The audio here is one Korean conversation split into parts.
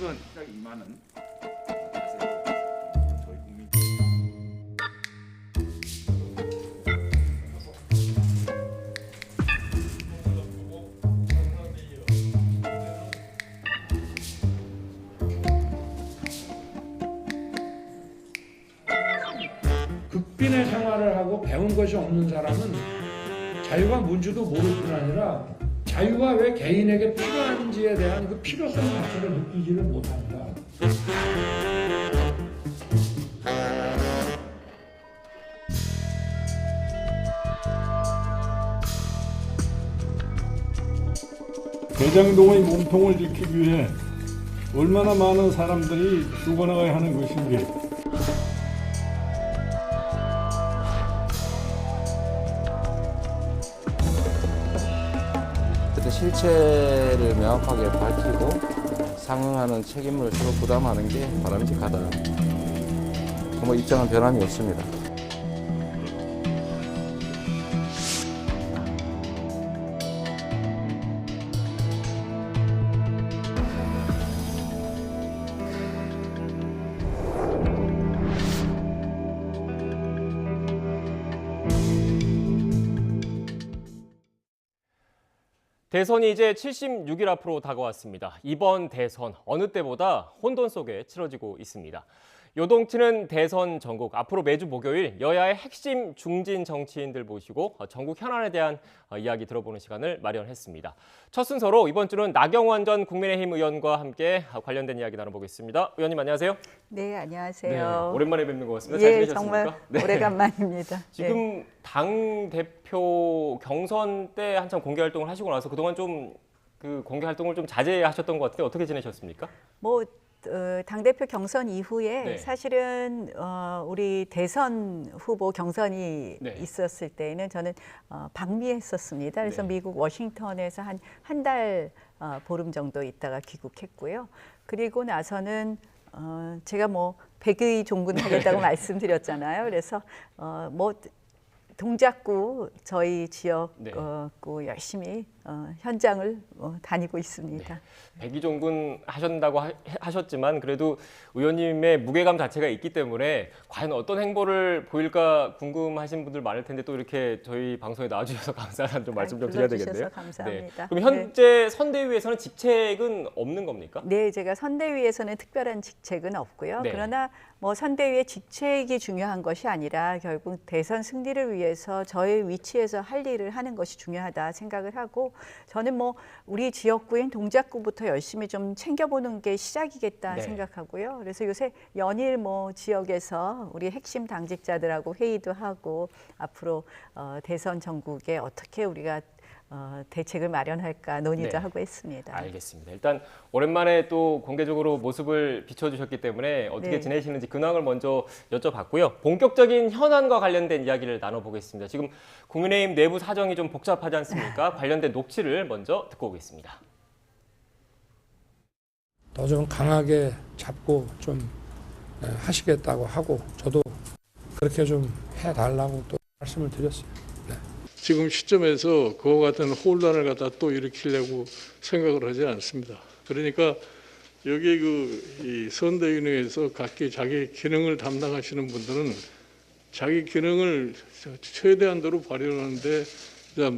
이런 딱 임하는 자세로 저희 국민. 극빈의 생활을 하고 배운 것이 없는 사람은 자유가 뭔지도 모를 뿐 아니라 자유가 왜 개인에게 필요한지에 대한 그 필요성 자체를 느끼지를 못합니다. 대장동의 몸통을 지키기 위해 얼마나 많은 사람들이 죽어나가야 하는 것인지 그때 실체를 명확하게 밝히고 상응하는 책임을 서로 부담하는 게 바람직하다. 뭐 입장은 변함이 없습니다. 대선이 이제 76일 앞으로 다가왔습니다. 이번 대선 어느 때보다 혼돈 속에 치러지고 있습니다. 요동치는 대선 전국, 앞으로 매주 목요일 여야의 핵심 중진 정치인들 모시고 전국 현안에 대한 이야기 들어보는 시간을 마련했습니다. 첫 순서로 이번 주는 나경원 전 국민의힘 의원과 함께 관련된 이야기 나눠보겠습니다. 의원님 안녕하세요. 네, 안녕하세요. 네, 오랜만에 뵙는 것 같습니다. 잘 예, 지내셨습니까? 정말 네. 오래간만입니다. 지금 당 대표 경선 때 한참 공개 활동을 하시고 나서 그동안 좀 그 공개 활동을 좀 자제하셨던 것 같은데 어떻게 지내셨습니까? 뭐 당대표 경선 이후에 네. 사실은 우리 대선 후보 경선이 네. 있었을 때에는 저는 방미했었습니다. 그래서 네. 미국 워싱턴에서 한 달 보름 정도 있다가 귀국했고요. 그리고 나서는 제가 뭐 백의 종군하겠다고 말씀드렸잖아요. 그래서 뭐 동작구 저희 지역 네. 구 열심히 현장을 다니고 있습니다. 백의종군 하신다고 하셨지만 그래도 의원님의 무게감 자체가 있기 때문에 과연 어떤 행보를 보일까 궁금하신 분들 많을 텐데 또 이렇게 저희 방송에 나와주셔서 감사하다는 좀 말씀 좀 드려야 되겠네요. 감사합니다. 네. 그럼 현재 선대위에서는 직책은 없는 겁니까? 네, 제가 선대위에서는 특별한 직책은 없고요. 네. 그러나 뭐 선대위의 직책이 중요한 것이 아니라 결국 대선 승리를 위해서 저의 위치에서 할 일을 하는 것이 중요하다 생각을 하고 저는 뭐 우리 지역구인 동작구부터 열심히 좀 챙겨보는 게 시작이겠다 네. 생각하고요. 그래서 요새 연일 뭐 지역에서 우리 핵심 당직자들하고 회의도 하고 앞으로 대선 전국에 어떻게 우리가 대책을 마련할까 논의도 네. 하고 있습니다. 알겠습니다. 일단 오랜만에 또 공개적으로 모습을 비춰주셨기 때문에 어떻게 네. 지내시는지 근황을 먼저 여쭤봤고요. 본격적인 현안과 관련된 이야기를 나눠보겠습니다. 지금 국민의힘 내부 사정이 좀 복잡하지 않습니까? 관련된 녹취를 먼저 듣고 오겠습니다. 더 좀 강하게 잡고 좀 하시겠다고 하고 저도 그렇게 좀 해달라고 또 말씀을 드렸어요. 지금 시점에서 그와 같은 혼란을 갖다 또 일으키려고 생각을 하지 않습니다. 그러니까 여기 이 선대위원회에서 각기 자기 기능을 담당하시는 분들은 자기 기능을 최대한도로 발휘하는데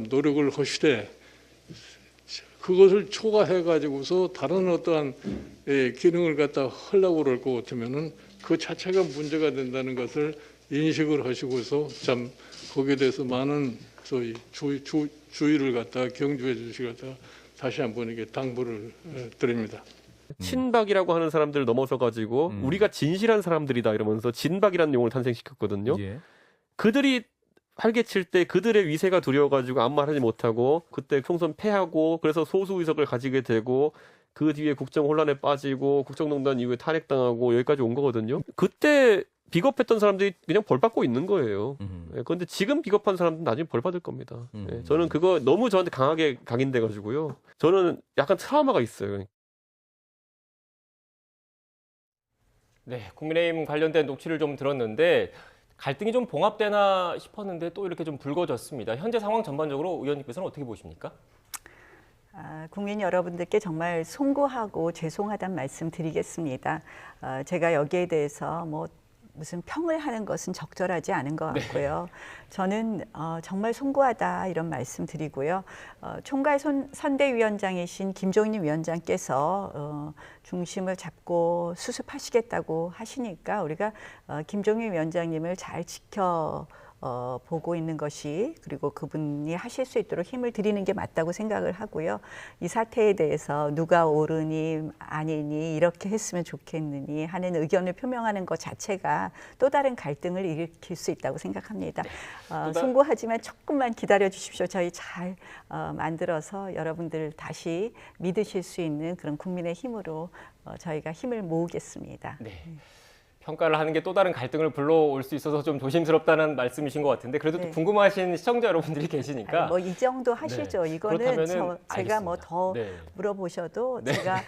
노력을 하시되 그것을 초과해 가지고서 다른 어떠한 기능을 갖다 하려고 그럴 것 같으면은 그 자체가 문제가 된다는 것을 인식을 하시고서 참 거기에 대해서 많은 소위 주의를 갖다가 경주해 주시겠다 다시 한번 이게 당부를 드립니다. 친박이라고 하는 사람들을 넘어서 가지고 우리가 진실한 사람들이다 이러면서 진박이라는 용어를 탄생시켰거든요. 예. 그들이 활개칠 때 그들의 위세가 두려워가지고 아무 말 하지 못하고 그때 총선 패하고 그래서 소수 의석을 가지게 되고 그 뒤에 국정 혼란에 빠지고 국정농단 이후에 탄핵당하고 여기까지 온 거거든요. 그때 비겁했던 사람들이 그냥 벌 받고 있는 거예요. 그런데 지금 비겁한 사람들은 나중에 벌 받을 겁니다. 예, 저는 그거 너무 저한테 강하게 각인돼 가지고요. 저는 약간 트라우마가 있어요. 네, 국민의힘 관련된 녹취를 좀 들었는데 갈등이 좀 봉합되나 싶었는데 또 이렇게 좀 불거졌습니다. 현재 상황 전반적으로 의원님께서는 어떻게 보십니까? 국민 여러분들께 정말 송구하고 죄송하다는 말씀 드리겠습니다. 제가 여기에 대해서 뭐 무슨 평을 하는 것은 적절하지 않은 것 같고요. 저는 정말 송구하다 이런 말씀 드리고요. 총괄 선대위원장이신 김종인 위원장께서 중심을 잡고 수습하시겠다고 하시니까 우리가 김종인 위원장님을 잘 보고 있는 것이, 그리고 그분이 하실 수 있도록 힘을 드리는 게 맞다고 생각을 하고요. 이 사태에 대해서 누가 옳으니 아니니 이렇게 했으면 좋겠느니 하는 의견을 표명하는 것 자체가 또 다른 갈등을 일으킬 수 있다고 생각합니다. 송구하지만 조금만 기다려 주십시오. 저희 잘 만들어서 여러분들 다시 믿으실 수 있는 그런 국민의 힘으로 저희가 힘을 모으겠습니다. 네. 평가를 하는 게 또 다른 갈등을 불러올 수 있어서 좀 조심스럽다는 말씀이신 것 같은데, 그래도 또 궁금하신 시청자 여러분들이 계시니까 뭐 이 정도 하시죠. 이거는 제가 뭐 더 네. 물어보셔도 제가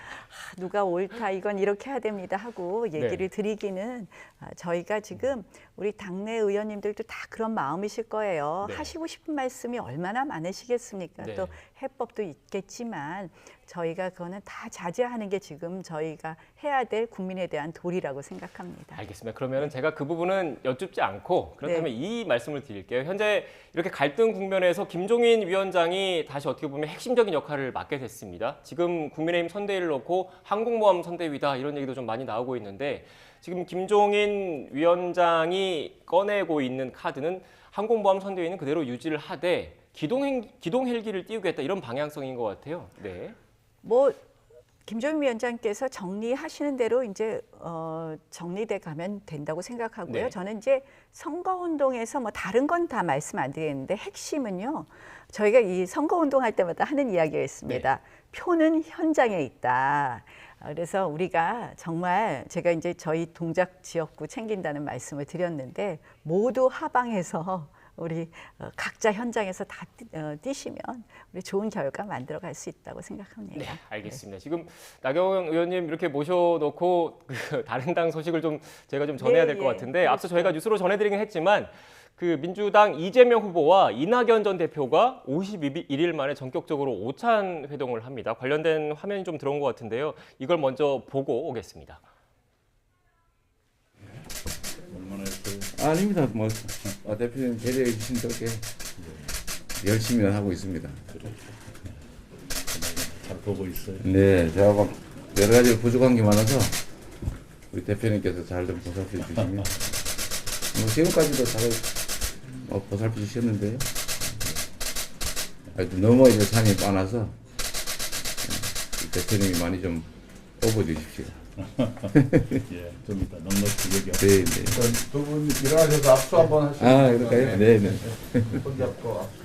누가 옳다 이건 이렇게 해야 됩니다 하고 얘기를 드리기는, 저희가 지금 우리 당내 의원님들도 다 그런 마음이실 거예요. 네. 하시고 싶은 말씀이 얼마나 많으시겠습니까? 네. 또 해법도 있겠지만 저희가 그거는 다 자제하는 게 지금 저희가 해야 될 국민에 대한 도리라고 생각합니다. 알겠습니다. 그러면 제가 그 부분은 여쭙지 않고 그렇다면 네. 이 말씀을 드릴게요. 현재 이렇게 갈등 국면에서 김종인 위원장이 다시 어떻게 보면 핵심적인 역할을 맡게 됐습니다. 지금 국민의힘 선대위를 놓고 항공모함 선대위다 이런 얘기도 좀 많이 나오고 있는데, 지금 김종인 위원장이 꺼내고 있는 카드는 항공모함 선대위는 그대로 유지를 하되 기동 헬기를 띄우겠다 이런 방향성인 것 같아요. 네. 뭐 김종인 위원장께서 정리하시는 대로 이제 정리돼 가면 된다고 생각하고요. 네. 저는 이제 선거운동에서 뭐 다른 건 다 말씀 안 드리겠는데, 핵심은요. 저희가 이 선거운동할 때마다 하는 이야기가 있습니다. 네. 표는 현장에 있다. 그래서 우리가 정말, 제가 이제 저희 동작 지역구 챙긴다는 말씀을 드렸는데, 모두 하방해서 우리 각자 현장에서 다 뛰시면 우리 좋은 결과 만들어갈 수 있다고 생각합니다. 네, 알겠습니다. 지금 나경원 의원님 이렇게 모셔놓고 다른 당 소식을 좀 제가 좀 전해야 될 것 같은데, 앞서 저희가 뉴스로 전해드리긴 했지만 그 민주당 이재명 후보와 이낙연 전 대표가 51일 만에 전격적으로 오찬 회동을 합니다. 관련된 화면이 좀 들어온 것 같은데요. 이걸 먼저 보고 오겠습니다. 아닙니다. 뭐 대표님 배려해 주신 덕에 열심히 하고 있습니다. 잘 보고 있어요. 네, 제가 막 여러 가지 부족한 게 많아서 우리 대표님께서 잘 좀 보살펴 주시면 뭐 지금까지도 잘 보살펴 주셨는데요. 너무 이제 산이 많아서 대표님이 많이 좀 업어 주십시오. 예, 좀 이따 넉넉히 얘기하고. 네, 네. 두 분 일어나셔서 압수 한번 하시죠. 아, 그럴까요? 네, 네. 손 잡고 압수.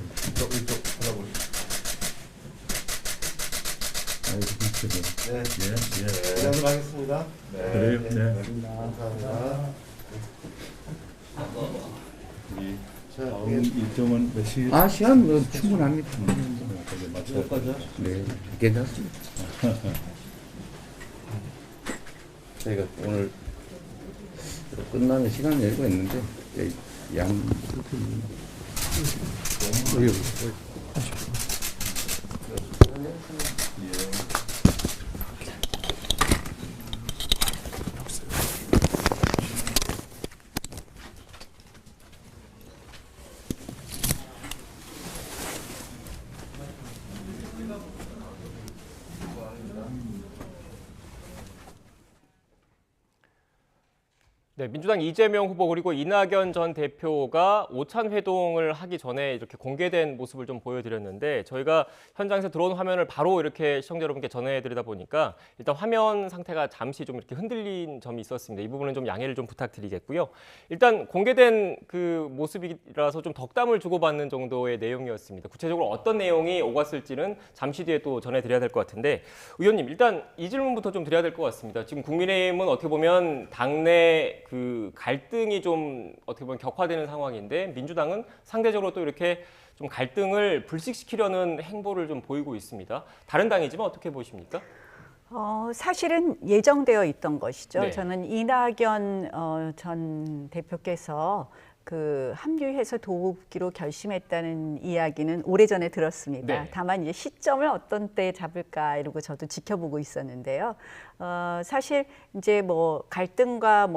이쪽 찾아보시죠. 네, 예, 예. 연습하겠습니다. 네. 그래요? 네. 감사합니다. 우리 다음 일정은 몇 시? 아, 시간 뭐 충분합니다. 거기에 맞춰. 네, 괜찮습니다. 저희가 오늘 끝나는 시간 열고 있는데 양 네, 민주당 이재명 후보 그리고 이낙연 전 대표가 오찬 회동을 하기 전에 이렇게 공개된 모습을 좀 보여드렸는데, 저희가 현장에서 들어온 화면을 바로 이렇게 시청자 여러분께 전해드리다 보니까 일단 화면 상태가 잠시 좀 이렇게 흔들린 점이 있었습니다. 이 부분은 좀 양해를 좀 부탁드리겠고요. 일단 공개된 그 모습이라서 좀 덕담을 주고받는 정도의 내용이었습니다. 구체적으로 어떤 내용이 오갔을지는 잠시 뒤에 또 전해드려야 될 것 같은데, 의원님 일단 이 질문부터 좀 드려야 될 것 같습니다. 지금 국민의힘은 어떻게 보면 당내 그 갈등이 좀 어떻게 보면 격화되는 상황인데, 민주당은 상대적으로 또 이렇게 좀 갈등을 불식시키려는 행보를 좀 보이고 있습니다. 다른 당이지만 어떻게 보십니까? 사실은 예정되어 있던 것이죠. 네. 저는 이낙연 전 대표께서 그 합류해서 돕기로 결심했다는 이야기는 오래전에 들었습니다. 네. 다만 이제 시점을 어떤 때에 잡을까 이러고 저도 지켜보고 있었는데요. 사실 이제 뭐 갈등과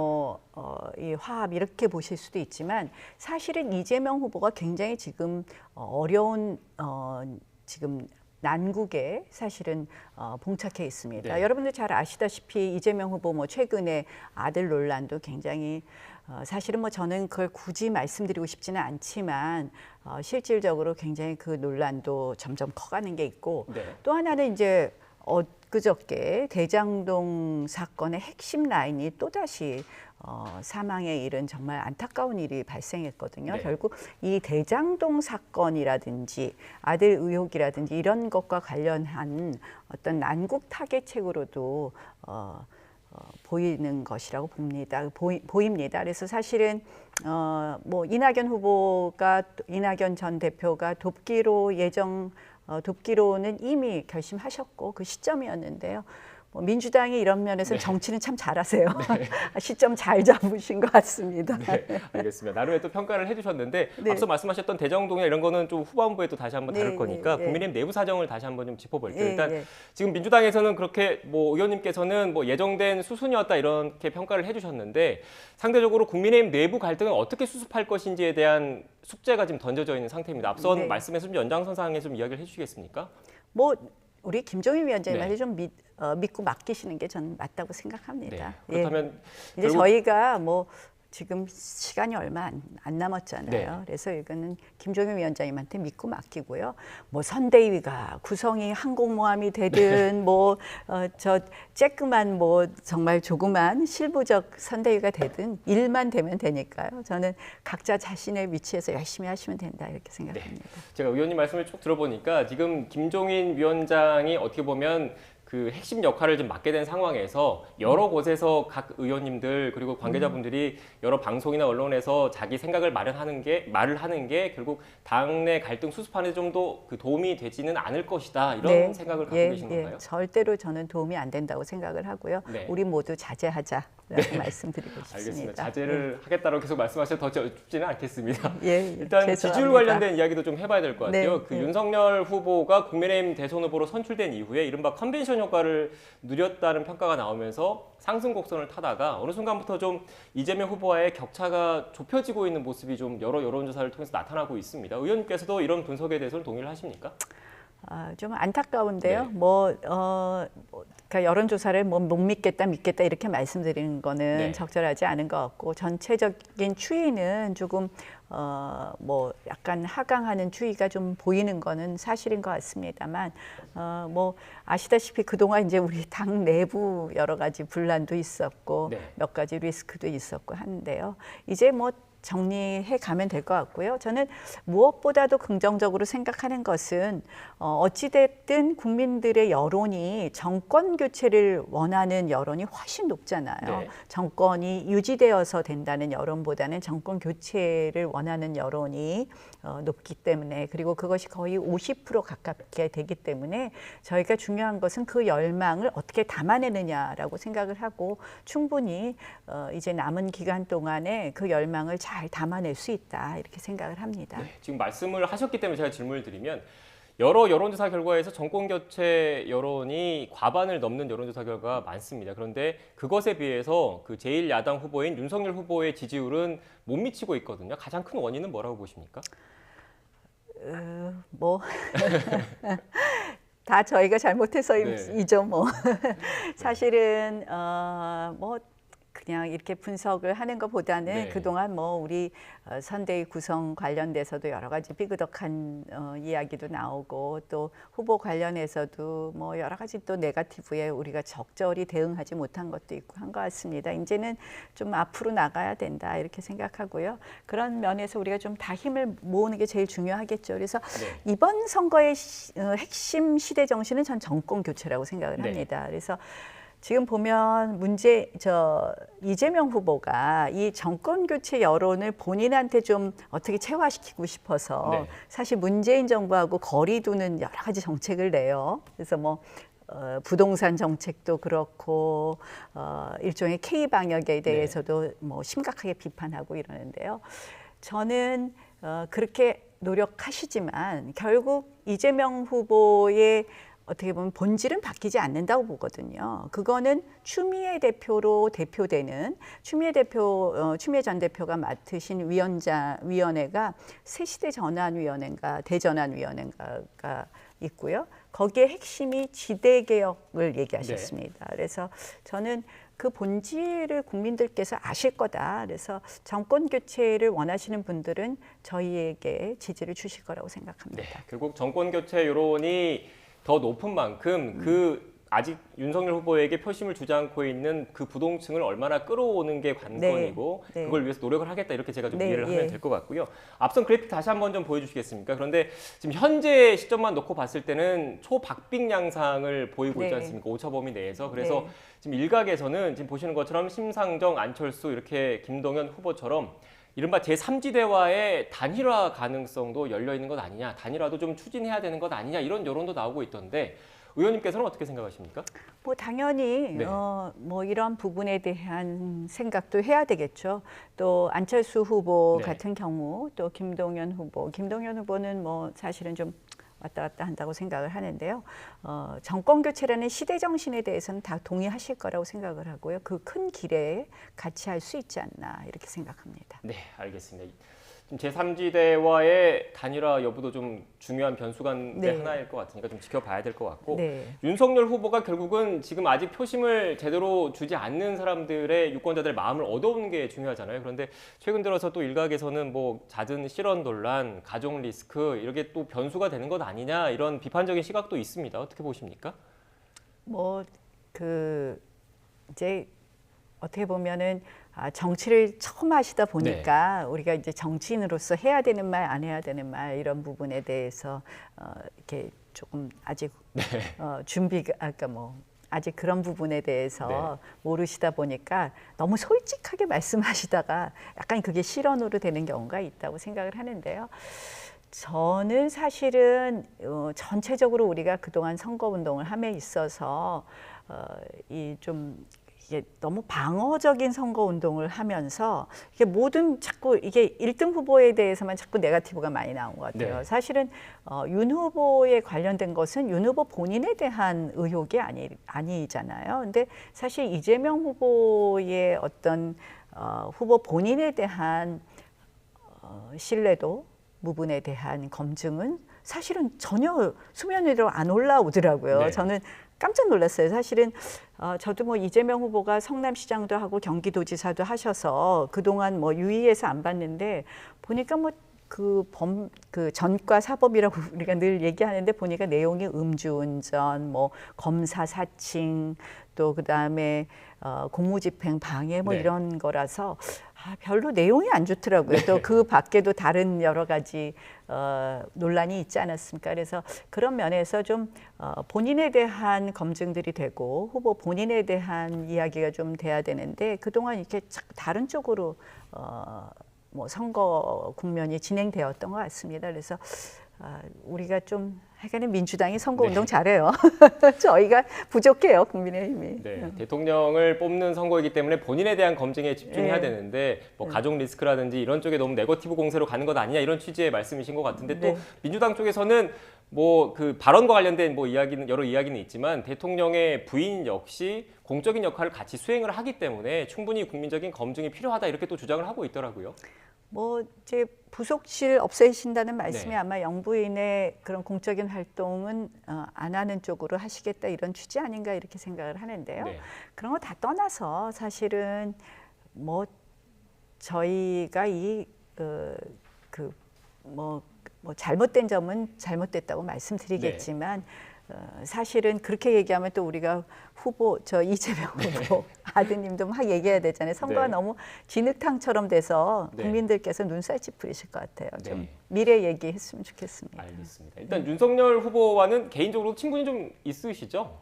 이 화합 이렇게 보실 수도 있지만 사실은 이재명 후보가 굉장히 지금 어려운 지금 난국에 사실은 봉착해 있습니다. 네. 여러분들 잘 아시다시피 이재명 후보 뭐 최근에 아들 논란도 굉장히 사실은 뭐 저는 그걸 굳이 말씀드리고 싶지는 않지만 실질적으로 굉장히 그 논란도 점점 커가는 게 있고 네. 또 하나는 이제 그저께 대장동 사건의 핵심 라인이 또다시 사망에 이른 정말 안타까운 일이 발생했거든요. 네. 결국 이 대장동 사건이라든지 아들 의혹이라든지 이런 것과 관련한 어떤 난국 타겟책으로도 보이는 것이라고 보입니다. 그래서 사실은 뭐 이낙연 전 대표가 돕기로는 이미 결심하셨고 그 시점이었는데요. 뭐 민주당이 이런 면에서 정치는 참 잘하세요. 시점 잘 잡으신 것 같습니다. 네, 알겠습니다. 나름의 또 평가를 해주셨는데 네. 앞서 말씀하셨던 대장동이나 이런 거는 좀 후반부에 또 다시 한번 다룰 네, 거니까 네, 국민의힘 내부 사정을 다시 한번 좀 짚어볼게요. 네, 일단 네. 지금 민주당에서는 그렇게 뭐 의원님께서는 뭐 예정된 수순이었다 이렇게 평가를 해주셨는데 상대적으로 국민의힘 내부 갈등을 어떻게 수습할 것인지에 대한 숙제가 지금 던져져 있는 상태입니다. 앞선 네. 말씀에서 좀 연장선상에 좀 이야기를 해주시겠습니까? 뭐 우리 김종인 위원장님 네. 말이 좀 믿고 맡기시는 게 저는 맞다고 생각합니다. 네. 그렇다면 이제 결국- 저희가 뭐 지금 시간이 얼마 안 남았잖아요. 네. 그래서 이거는 김종인 위원장님한테 믿고 맡기고요. 뭐 선대위가 구성이 항공모함이 되든 뭐 저 쬐끄만 뭐 정말 조그만 실무적 선대위가 되든 일만 되면 되니까요. 저는 각자 자신의 위치에서 열심히 하시면 된다 이렇게 생각합니다. 제가 의원님 말씀을 쭉 들어보니까 지금 김종인 위원장이 어떻게 보면 그 핵심 역할을 좀 맡게 된 상황에서 여러 곳에서 각 의원님들 그리고 관계자분들이 여러 방송이나 언론에서 자기 생각을 말을 하는 게 결국 당내 갈등 수습하는 데 좀 더 그 도움이 되지는 않을 것이다 이런 생각을 갖고 계신 건가요? 절대로 저는 도움이 안 된다고 생각을 하고요. 네. 우리 모두 자제하자라고 말씀드리고 싶습니다. 알겠습니다. 자제를 하겠다고 계속 말씀하셔도 더 쉽지는 않겠습니다. 예, 일단 죄송합니다. 지지율 관련된 이야기도 좀 해봐야 될 것 같아요. 네, 그 네. 윤석열 후보가 국민의힘 대선 후보로 선출된 이후에 이른바 컨벤션 효과를 누렸다는 평가가 나오면서 상승 곡선을 타다가 어느 순간부터 좀 이재명 후보와의 격차가 좁혀지고 있는 모습이 좀 여러 여론조사를 통해서 나타나고 있습니다. 의원님께서도 이런 분석에 대해서는 동의를 하십니까? 좀 안타까운데요. 네. 그러니까 여론조사를 뭐 못 믿겠다 이렇게 말씀드리는 거는 네. 적절하지 않은 것 같고 전체적인 추이는 조금 뭐 약간 하강하는 추이가 좀 보이는 거는 사실인 것 같습니다만 뭐 아시다시피 그동안 이제 우리 당 내부 여러 가지 분란도 있었고 네. 몇 가지 리스크도 있었고 하는데요. 이제 뭐 정리해 가면 될 것 같고요. 저는 무엇보다도 긍정적으로 생각하는 것은 어찌됐든 국민들의 여론이 정권 교체를 원하는 여론이 훨씬 높잖아요. 네. 정권이 유지되어서 된다는 여론보다는 정권 교체를 원하는 여론이 높기 때문에 그리고 그것이 거의 50% 가깝게 되기 때문에 저희가 중요한 것은 그 열망을 어떻게 담아내느냐라고 생각을 하고 충분히 이제 남은 기간 동안에 그 열망을 잘 담아낼 수 있다 이렇게 생각을 합니다. 네, 지금 말씀을 하셨기 때문에 제가 질문을 드리면 여러 여론조사 결과에서 정권 교체 여론이 과반을 넘는 여론조사 결과가 많습니다. 그런데 그것에 비해서 그 제1야당 후보인 윤석열 후보의 지지율은 못 미치고 있거든요. 가장 큰 원인은 뭐라고 보십니까? 뭐 다 저희가 잘못해서이죠. 뭐 사실은 뭐 그냥 이렇게 분석을 하는 것보다는 네. 그동안 뭐 우리 선대위 구성 관련돼서도 여러 가지 삐그덕한 이야기도 나오고 또 후보 관련해서도 뭐 여러 가지 또 네거티브에 우리가 적절히 대응하지 못한 것도 있고 한 것 같습니다. 이제는 좀 앞으로 나가야 된다 이렇게 생각하고요. 그런 면에서 우리가 좀 다 힘을 모으는 게 제일 중요하겠죠. 그래서 네. 이번 선거의 핵심 시대 정신은 전 정권 교체라고 생각을 네. 합니다. 그래서 지금 보면 이재명 후보가 이 정권 교체 여론을 본인한테 좀 어떻게 체화시키고 싶어서 네. 사실 문재인 정부하고 거리 두는 여러 가지 정책을 내요. 그래서 뭐 부동산 정책도 그렇고 일종의 K 방역에 대해서도 뭐 심각하게 비판하고 이러는데요. 저는 그렇게 노력하시지만 결국 이재명 후보의 어떻게 보면 본질은 바뀌지 않는다고 보거든요. 그거는 추미애 대표로 대표되는 추미애 전 대표가 맡으신 위원회가 새시대 전환위원회인가 대전환위원회인가가 있고요. 거기에 핵심이 지대개혁을 얘기하셨습니다. 그래서 저는 그 본질을 국민들께서 아실 거다. 그래서 정권 교체를 원하시는 분들은 저희에게 지지를 주실 거라고 생각합니다. 네, 결국 정권 교체 여론이 더 높은 만큼 그 아직 윤석열 후보에게 표심을 주지 않고 있는 그 부동층을 얼마나 끌어오는 게 관건이고 네. 그걸 위해서 노력을 하겠다 이렇게 제가 좀 네, 이해를 예. 하면 될 것 같고요. 앞선 그래픽 다시 한번 좀 보여주시겠습니까? 그런데 지금 현재 시점만 놓고 봤을 때는 초박빙 양상을 보이고 있지 네. 않습니까? 오차범위 내에서. 그래서 네. 지금 일각에서는 지금 보시는 것처럼 심상정, 안철수 이렇게 김동연 후보처럼 이른바 제3지대와의 단일화 가능성도 열려 있는 것 아니냐, 단일화도 좀 추진해야 되는 것 아니냐 이런 여론도 나오고 있던데 의원님께서는 어떻게 생각하십니까? 뭐 당연히 네. 뭐 이런 부분에 대한 생각도 해야 되겠죠. 또 안철수 후보 네. 같은 경우 또 김동연 후보는 뭐 사실은 좀 왔다 갔다 한다고 생각을 하는데요. 정권 교체라는 시대 정신에 대해서는 다 동의하실 거라고 생각을 하고요. 그 큰 길에 같이 할 수 있지 않나 이렇게 생각합니다. 네, 알겠습니다. 지금 제3지대와의 단일화 여부도 좀 중요한 변수 가운데 네. 하나일 것 같으니까 좀 지켜봐야 될 것 같고 네. 윤석열 후보가 결국은 지금 아직 표심을 제대로 주지 않는 사람들의 유권자들의 마음을 얻어오는 게 중요하잖아요. 그런데 최근 들어서 또 일각에서는 뭐 잦은 실언 논란, 가족 리스크 이렇게 또 변수가 되는 것 아니냐 이런 비판적인 시각도 있습니다. 어떻게 보십니까? 뭐 이제 어떻게 보면은 정치를 처음 하시다 보니까 우리가 이제 정치인으로서 해야 되는 말, 안 해야 되는 말 이런 부분에 대해서 이렇게 조금 아직 준비가 아까 뭐 아직 그런 부분에 대해서 모르시다 보니까 너무 솔직하게 말씀하시다가 약간 그게 실언으로 되는 경우가 있다고 생각을 하는데요. 저는 사실은 전체적으로 우리가 그동안 선거운동을 함에 있어서 이게 너무 방어적인 선거운동을 하면서 이게 모든 자꾸 이게 1등 후보에 대해서만 자꾸 네거티브가 많이 나온 것 같아요. 네. 사실은 윤 후보에 관련된 것은 윤 후보 본인에 대한 의혹이 아니잖아요. 근데 사실 이재명 후보의 어떤 후보 본인에 대한 신뢰도 부분에 대한 검증은 사실은 전혀 수면 위로 안 올라오더라고요. 네. 저는 깜짝 놀랐어요. 사실은 저도 뭐 이재명 후보가 성남시장도 하고 경기도지사도 하셔서 그동안 뭐 유의해서 안 봤는데 보니까 뭐 그 전과 사법이라고 우리가 늘 얘기하는데 보니까 내용이 음주운전, 뭐 검사 사칭, 또 그다음에 공무집행 방해 뭐 네. 이런 거라서 별로 내용이 안 좋더라고요. 또 그 밖에도 다른 여러 가지 논란이 있지 않았습니까? 그래서 그런 면에서 좀 본인에 대한 검증들이 되고 후보 본인에 대한 이야기가 좀 돼야 되는데 그동안 이렇게 다른 쪽으로 뭐 선거 국면이 진행되었던 것 같습니다. 그래서 우리가 좀 하여간에 민주당이 선거운동 잘해요. 저희가 부족해요, 국민의힘이. 네, 대통령을 뽑는 선거이기 때문에 본인에 대한 검증에 집중해야 네. 되는데 뭐 가족 리스크라든지 이런 쪽에 너무 네거티브 공세로 가는 것 아니냐 이런 취지의 말씀이신 것 같은데 또 네. 민주당 쪽에서는 뭐 그 발언과 관련된 뭐 이야기는 여러 이야기는 있지만 대통령의 부인 역시 공적인 역할을 같이 수행을 하기 때문에 충분히 국민적인 검증이 필요하다 이렇게 또 주장을 하고 있더라고요. 뭐 이제 부속실 없애신다는 말씀이 네. 아마 영부인의 그런 공적인 활동은 안 하는 쪽으로 하시겠다 이런 취지 아닌가 이렇게 생각을 하는데요. 네. 그런 거 다 떠나서 사실은 뭐 저희가 뭐 잘못된 점은 잘못됐다고 말씀드리겠지만 사실은 그렇게 얘기하면 또 우리가 이재명 후보 아드님도 막 얘기해야 되잖아요. 선거가 네. 너무 진흙탕처럼 돼서 네. 국민들께서 눈살 찌푸리실 것 같아요. 좀 네. 미래 얘기했으면 좋겠습니다. 알겠습니다. 일단 윤석열 후보와는 개인적으로 친분이 좀 있으시죠?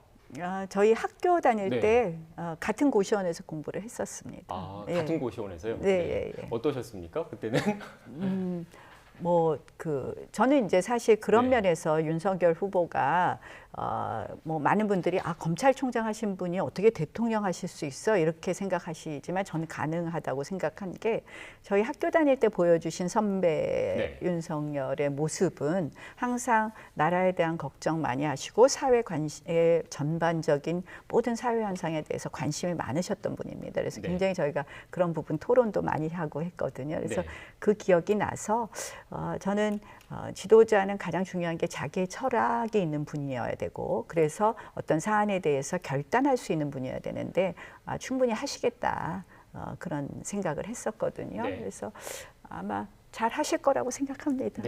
저희 학교 다닐 네. 때 같은 고시원에서 공부를 했었습니다. 아, 예. 같은 고시원에서요? 네, 예. 어떠셨습니까? 그때는? 저는 이제 사실 그런 네. 면에서 윤석열 후보가 뭐 많은 분들이 검찰총장 하신 분이 어떻게 대통령 하실 수 있어? 이렇게 생각하시지만 저는 가능하다고 생각한 게 저희 학교 다닐 때 보여주신 선배 윤석열의 모습은 항상 나라에 대한 걱정 많이 하시고 사회 관심에 전반적인 모든 사회 현상에 대해서 관심이 많으셨던 분입니다. 그래서 굉장히 저희가 그런 부분 토론도 많이 하고 했거든요. 그래서 그 기억이 나서 저는 지도자는 가장 중요한 게 자기의 철학이 있는 분이어야 되고 그래서 어떤 사안에 대해서 결단할 수 있는 분이어야 되는데 충분히 하시겠다 그런 생각을 했었거든요. 그래서 아마 잘 하실 거라고 생각합니다.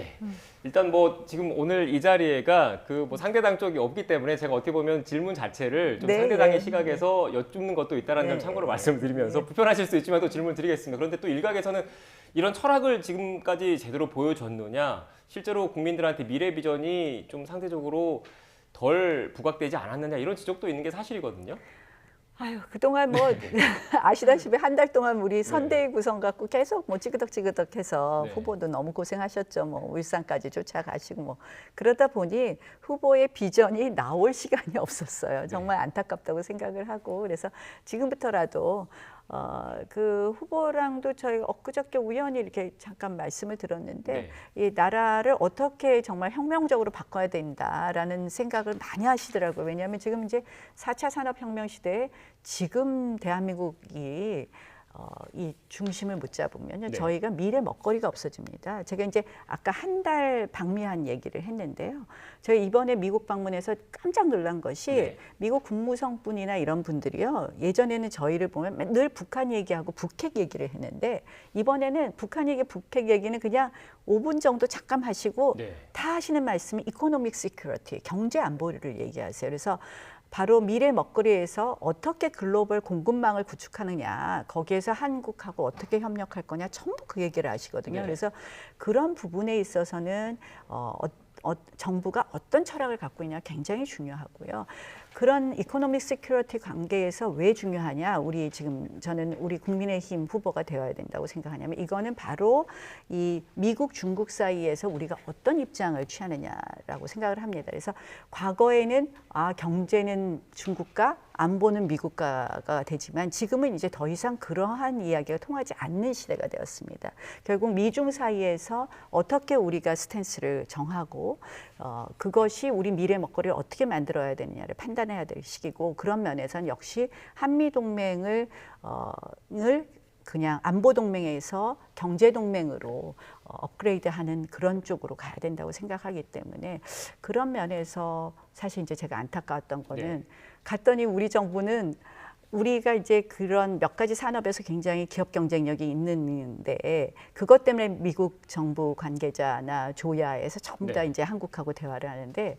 일단 뭐 지금 오늘 이 자리에가 그 뭐 상대당 쪽이 없기 때문에 제가 어떻게 보면 질문 자체를 좀 상대당의 시각에서 여쭙는 것도 있다는 점 참고로 말씀드리면서 불편하실 수 있지만 또 질문 드리겠습니다. 그런데 또 일각에서는 이런 철학을 지금까지 제대로 보여줬느냐, 실제로 국민들한테 미래 비전이 좀 상대적으로 덜 부각되지 않았느냐 이런 지적도 있는 게 사실이거든요. 아유, 그동안 뭐 아시다시피 한 달 동안 우리 선대위 구성 갖고 계속 뭐 찌그덕찌그덕해서 후보도 너무 고생하셨죠. 뭐 울산까지 쫓아가시고 뭐 그러다 보니 후보의 비전이 나올 시간이 없었어요. 정말 안타깝다고 생각을 하고 그래서 지금부터라도 그 후보랑도 저희가 엊그저께 우연히 이렇게 잠깐 말씀을 들었는데 이 나라를 어떻게 정말 혁명적으로 바꿔야 된다라는 생각을 많이 하시더라고요. 왜냐하면 지금 이제 4차 산업혁명 시대에 지금 대한민국이 이 중심을 못 잡으면 저희가 미래 먹거리가 없어집니다. 제가 이제 아까 한 달 방미한 얘기를 했는데요. 저희 이번에 미국 방문해서 깜짝 놀란 것이 미국 국무성분이나 이런 분들이요. 예전에는 저희를 보면 늘 북한 얘기하고 북핵 얘기를 했는데 이번에는 북한 얘기, 북핵 얘기는 그냥 5분 정도 잠깐 하시고 다 하시는 말씀이 이코노믹 시큐리티, 경제 안보를 얘기하세요. 그래서 바로 미래 먹거리에서 어떻게 글로벌 공급망을 구축하느냐, 거기에서 한국하고 어떻게 협력할 거냐, 전부 그 얘기를 하시거든요. 그래서 그런 부분에 있어서는 정부가 어떤 철학을 갖고 있냐 굉장히 중요하고요. 그런 이코노믹 시큐리티 관계에서 왜 중요하냐, 저는 우리 국민의힘 후보가 되어야 된다고 생각하냐면 이거는 바로 이 미국, 중국 사이에서 우리가 어떤 입장을 취하느냐라고 생각을 합니다. 그래서 과거에는 경제는 중국과 안보는 미국과가 되지만 지금은 이제 더 이상 그러한 이야기가 통하지 않는 시대가 되었습니다. 결국 미중 사이에서 어떻게 우리가 스탠스를 정하고 그것이 우리 미래 먹거리를 어떻게 만들어야 되느냐를 판단해야 될 시기고 그런 면에서는 역시 한미동맹을 그냥 안보동맹에서 경제동맹으로 업그레이드하는 그런 쪽으로 가야 된다고 생각하기 때문에 그런 면에서 사실 이제 제가 안타까웠던 거는 갔더니 우리 정부는 우리가 이제 그런 몇 가지 산업에서 굉장히 기업 경쟁력이 있는데 그것 때문에 미국 정부 관계자나 조야에서 전부 다 이제 한국하고 대화를 하는데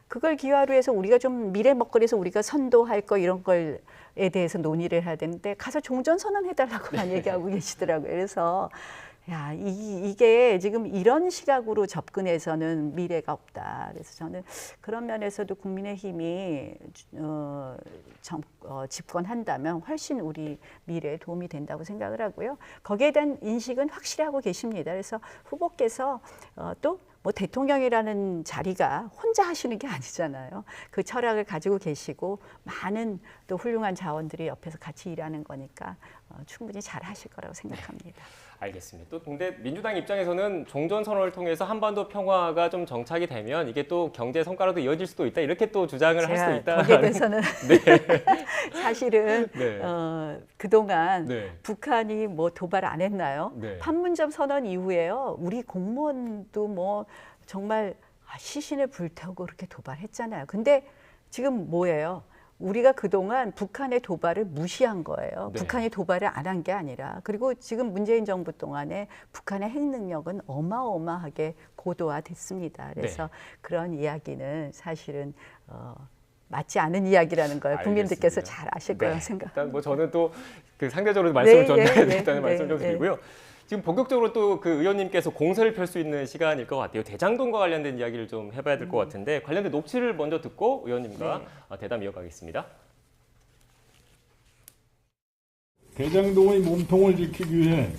그걸 기화로 해서 우리가 좀 미래 먹거리에서 우리가 선도할 거 이런 걸에 대해서 논의를 해야 되는데 가서 종전선언 해달라고만 얘기하고 계시더라고요. 그래서 야, 이게 지금 이런 시각으로 접근해서는 미래가 없다. 그래서 저는 그런 면에서도 국민의힘이 집권한다면 훨씬 우리 미래에 도움이 된다고 생각을 하고요. 거기에 대한 인식은 확실히 하고 계십니다. 그래서 후보께서 또 뭐 대통령이라는 자리가 혼자 하시는 게 아니잖아요. 그 철학을 가지고 계시고 많은 또 훌륭한 자원들이 옆에서 같이 일하는 거니까 충분히 잘 하실 거라고 생각합니다. 알겠습니다. 또 근데 민주당 입장에서는 종전선언을 통해서 한반도 평화가 좀 정착이 되면 이게 또 경제 성과로도 이어질 수도 있다. 이렇게 또 주장을 할 수도 있다. 거기에 대해서는 사실은 그동안 북한이 뭐 도발 안 했나요? 판문점 선언 이후에요. 우리 공무원도 뭐 정말 시신을 불태우고 그렇게 도발했잖아요. 근데 지금 뭐예요? 우리가 그동안 북한의 도발을 무시한 거예요. 북한이 도발을 안 한 게 아니라. 그리고 지금 문재인 정부 동안에 북한의 핵 능력은 어마어마하게 고도화됐습니다. 그래서 그런 이야기는 사실은 맞지 않은 이야기라는 걸 국민들께서 잘 아실 거라고 생각합니다. 일단 뭐 저는 또 그 상대적으로 말씀을 전달했다는 말씀 좀 드리고요. 지금 본격적으로 또 그 의원님께서 공세를 펼 수 있는 시간일 것 같아요. 대장동과 관련된 이야기를 좀 해봐야 될 것 같은데 관련된 녹취를 먼저 듣고 의원님과 대담 이어가겠습니다. 대장동의 몸통을 지키기 위해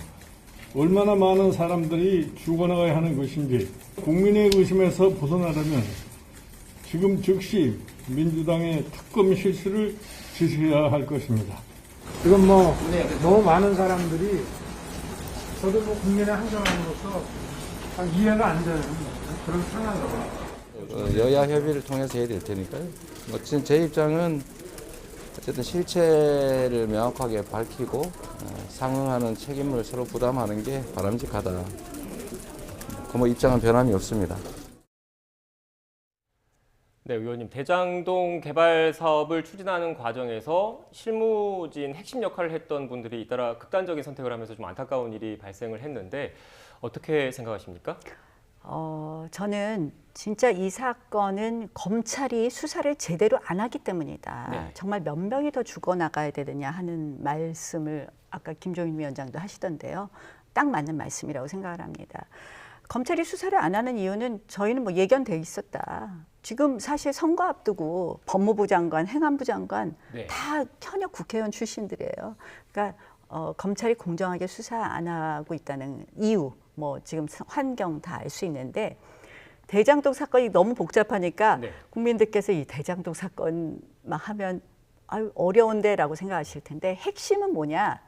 얼마나 많은 사람들이 죽어나가야 하는 것인지 국민의 의심에서 벗어나려면 지금 즉시 민주당의 특검 실시를 지시해야 할 것입니다. 지금 뭐 너무 많은 사람들이 저도 뭐 국민의 한 사람으로서 참 이해가 안 되는 그런 상황입니다. 여야 협의를 통해서 해야 될 테니까요. 어쨌든 제 입장은 어쨌든 실체를 명확하게 밝히고 상응하는 책임을 서로 부담하는 게 바람직하다. 그 뭐 입장은 변함이 없습니다. 네, 의원님, 대장동 개발 사업을 추진하는 과정에서 실무진 핵심 역할을 했던 분들이 잇따라 극단적인 선택을 하면서 좀 안타까운 일이 발생을 했는데 어떻게 생각하십니까? 저는 진짜 이 사건은 검찰이 수사를 제대로 안 하기 때문이다. 네. 정말 몇 명이 더 죽어나가야 되느냐 하는 말씀을 아까 김종인 위원장도 하시던데요. 딱 맞는 말씀이라고 생각을 합니다. 검찰이 수사를 안 하는 이유는 저희는 뭐 예견돼 있었다. 지금 사실 선거 앞두고 법무부 장관, 행안부 장관 네. 다 현역 국회의원 출신들이에요. 그러니까 검찰이 공정하게 수사 안 하고 있다는 이유, 뭐 지금 환경 다 알 수 있는데 대장동 사건이 너무 복잡하니까 네. 국민들께서 이 대장동 사건만 하면 아유 어려운데라고 생각하실 텐데 핵심은 뭐냐?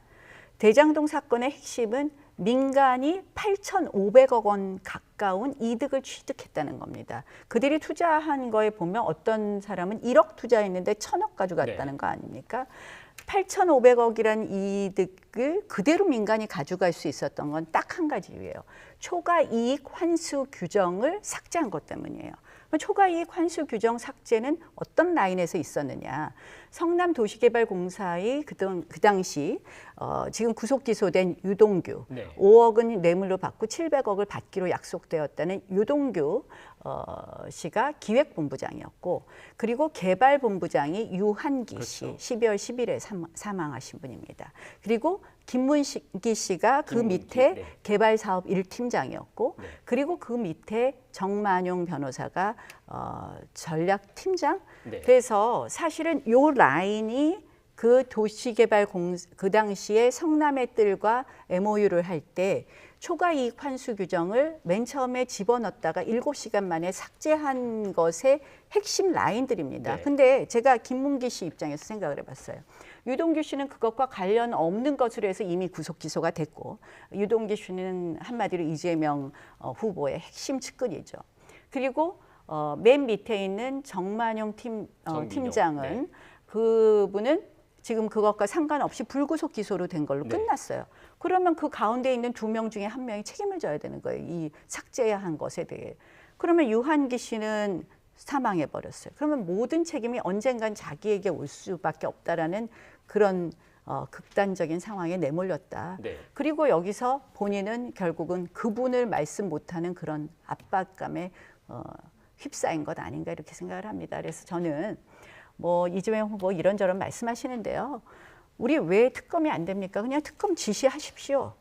대장동 사건의 핵심은 민간이 8,500억 원 가까운 이득을 취득했다는 겁니다. 그들이 투자한 거에 보면 어떤 사람은 1억 투자했는데 1,000억 가져갔다는 거 아닙니까? 8,500억이란 이득을 그대로 민간이 가져갈 수 있었던 건 딱 한 가지 이유예요. 초과 이익 환수 규정을 삭제한 것 때문이에요. 초과 이익 환수 규정 삭제는 어떤 라인에서 있었느냐? 성남도시개발공사의 그 당시 지금 구속 기소된 유동규 네. 5억은 뇌물로 받고 700억을 받기로 약속되었다는 유동규 씨가 기획본부장이었고 그리고 개발본부장이 유한기 씨 그렇죠. 12월 10일에 사망하신 분입니다. 그리고 김문기 씨가 그 김문기, 밑에 네. 개발사업 1팀장이었고 네. 그리고 그 밑에 정만용 변호사가 전략팀장. 네. 그래서 사실은 요 라인이 그 그 당시에 성남의 뜰과 MOU를 할 때 초과이익 환수 규정을 맨 처음에 집어넣었다가 7시간 만에 삭제한 것의 핵심 라인들입니다. 네. 근데 제가 김문기 씨 입장에서 생각을 해봤어요. 유동규 씨는 그것과 관련 없는 것으로 해서 이미 구속 기소가 됐고 유동규 씨는 한마디로 이재명 후보의 핵심 측근이죠. 그리고 맨 밑에 있는 정만용 팀장은 네. 그분은 지금 그것과 상관없이 불구속 기소로 된 걸로 네. 끝났어요. 그러면 그 가운데 있는 2명 중에 1명이 책임을 져야 되는 거예요. 이 삭제한 것에 대해. 그러면 유한기 씨는 사망해 버렸어요. 그러면 모든 책임이 언젠간 자기에게 올 수밖에 없다라는 그런 극단적인 상황에 내몰렸다. 네. 그리고 여기서 본인은 결국은 그분을 말씀 못하는 그런 압박감에 휩싸인 것 아닌가 이렇게 생각을 합니다. 그래서 저는 뭐 이재명 후보 이런저런 말씀하시는데요. 우리 왜 특검이 안 됩니까? 그냥 특검 지시하십시오.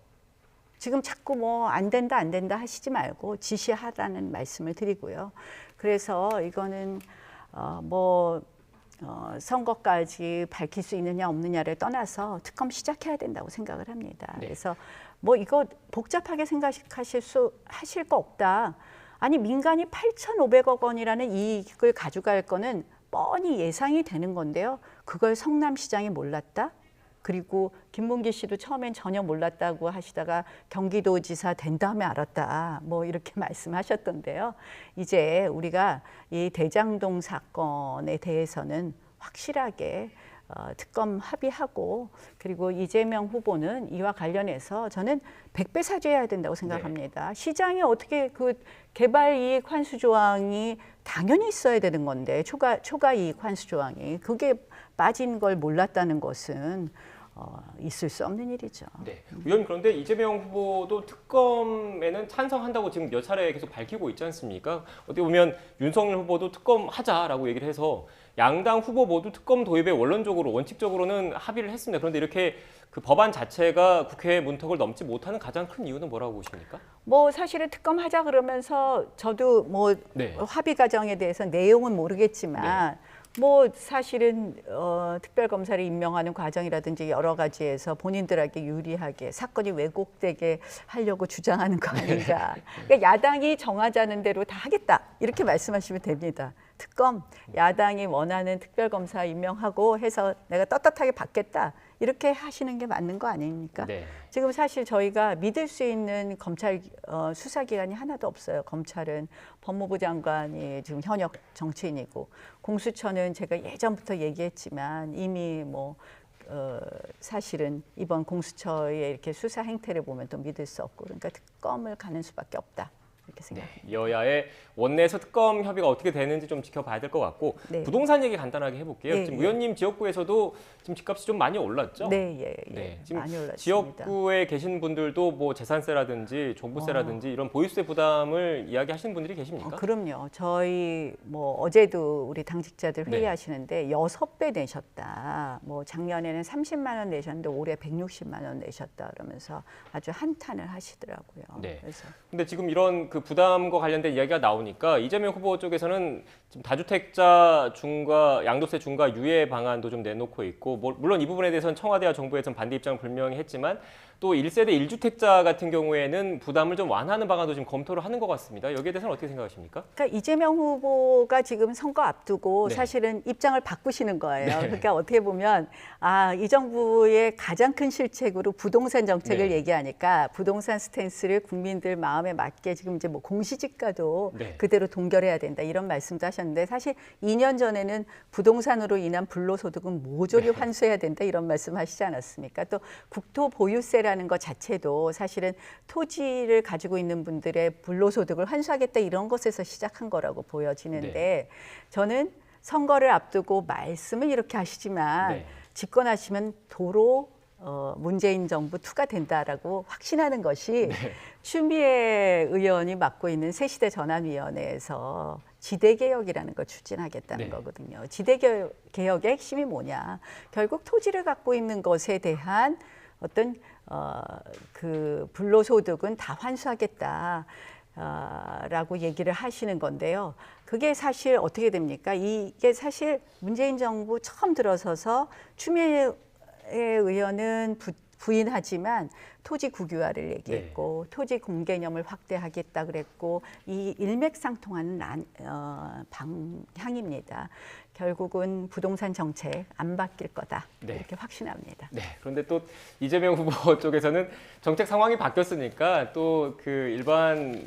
지금 자꾸 뭐 안 된다 하시지 말고 지시하라는 말씀을 드리고요. 그래서 이거는 선거까지 밝힐 수 있느냐 없느냐를 떠나서 특검 시작해야 된다고 생각을 합니다. 네. 그래서 뭐 이거 복잡하게 하실 거 없다. 아니 민간이 8,500억 원이라는 이익을 가져갈 거는 뻔히 예상이 되는 건데요. 그걸 성남시장이 몰랐다? 그리고 김문기 씨도 처음엔 전혀 몰랐다고 하시다가 경기도지사 된 다음에 알았다. 뭐 이렇게 말씀하셨던데요. 이제 우리가 이 대장동 사건에 대해서는 확실하게 특검 합의하고 그리고 이재명 후보는 이와 관련해서 저는 100배 사죄해야 된다고 생각합니다. 네. 시장이 어떻게 그 개발이익 환수 조항이 당연히 있어야 되는 건데 초과이익 환수 조항이 그게 빠진 걸 몰랐다는 것은 있을 수 없는 일이죠. 네. 의원님 그런데 이재명 후보도 특검에는 찬성한다고 지금 몇 차례 계속 밝히고 있지 않습니까? 어떻게 보면 윤석열 후보도 특검 하자라고 얘기를 해서 양당 후보 모두 특검 도입에 원론적으로 원칙적으로는 합의를 했습니다. 그런데 이렇게 그 법안 자체가 국회 문턱을 넘지 못하는 가장 큰 이유는 뭐라고 보십니까? 뭐 사실은 특검 하자 그러면서 저도 뭐 네. 합의 과정에 대해서 내용은 모르겠지만 네. 뭐 사실은 특별검사를 임명하는 과정이라든지 여러 가지에서 본인들에게 유리하게 사건이 왜곡되게 하려고 주장하는 거 아닌가. 그러니까 야당이 정하자는 대로 다 하겠다 이렇게 말씀하시면 됩니다. 특검, 야당이 원하는 특별검사 임명하고 해서 내가 떳떳하게 받겠다. 이렇게 하시는 게 맞는 거 아닙니까? 네. 지금 사실 저희가 믿을 수 있는 검찰 수사기관이 하나도 없어요. 검찰은 법무부 장관이 지금 현역 정치인이고, 공수처는 제가 예전부터 얘기했지만 이미 뭐 사실은 이번 공수처의 이렇게 수사 행태를 보면 또 믿을 수 없고, 그러니까 특검을 가는 수밖에 없다. 이렇게 생각합니다. 네, 여야의 원내에서 특검 협의가 어떻게 되는지 좀 지켜봐야 될 것 같고, 네. 부동산 얘기 간단하게 해볼게요. 네, 지금 네. 의원님 지역구에서도 지금 집값이 좀 많이 올랐죠? 네, 예, 예. 네, 지금 많이 올랐습니다. 지역구에 계신 분들도 뭐 재산세라든지 종부세라든지 이런 보유세 부담을 이야기하시는 분들이 계십니까? 그럼요. 저희 뭐 어제도 우리 당직자들 네. 회의하시는데 6배 내셨다. 뭐 작년에는 30만 원 내셨는데 올해 160만 원 내셨다 그러면서 아주 한탄을 하시더라고요. 네. 그래서 근데 지금 이런 그 부담과 관련된 이야기가 나오니까 이재명 후보 쪽에서는 지금 다주택자 중과 양도세 중과 유예 방안도 좀 내놓고 있고, 물론 이 부분에 대해서는 청와대와 정부에서는 반대 입장을 분명히 했지만 또 1세대 1주택자 같은 경우에는 부담을 좀 완화하는 방안도 지금 검토를 하는 것 같습니다. 여기에 대해서는 어떻게 생각하십니까? 그러니까 이재명 후보가 지금 선거 앞두고 네. 사실은 입장을 바꾸시는 거예요. 네. 그러니까 어떻게 보면 이 정부의 가장 큰 실책으로 부동산 정책을 네. 얘기하니까 부동산 스탠스를 국민들 마음에 맞게 지금 이제 뭐 공시지가도 네. 그대로 동결해야 된다 이런 말씀도 하셨는데, 사실 2년 전에는 부동산으로 인한 불로소득은 모조리 환수해야 된다 이런 말씀하시지 않았습니까? 또 국토 보유세라는 것 자체도 사실은 토지를 가지고 있는 분들의 불로소득을 환수하겠다 이런 것에서 시작한 거라고 보여지는데, 네. 저는 선거를 앞두고 말씀을 이렇게 하시지만 네. 집권하시면 도로 문재인 정부 2가 된다라고 확신하는 것이 추미애 의원이 맡고 있는 새시대 전환위원회에서 지대개혁이라는 걸 추진하겠다는 네. 거거든요. 지대개혁의 핵심이 뭐냐? 결국 토지를 갖고 있는 것에 대한 어떤 그 불로소득은 다 환수하겠다. 라고 얘기를 하시는 건데요. 그게 사실 어떻게 됩니까? 이게 사실 문재인 정부 처음 들어서서 추미애 의원은 부인하지만 토지 국유화를 얘기했고 토지 공개념을 확대하겠다 그랬고, 이 일맥상통하는 방향입니다. 결국은 부동산 정책 안 바뀔 거다. 네. 이렇게 확신합니다. 네. 그런데 또 이재명 후보 쪽에서는 정책 상황이 바뀌었으니까 또 그 일반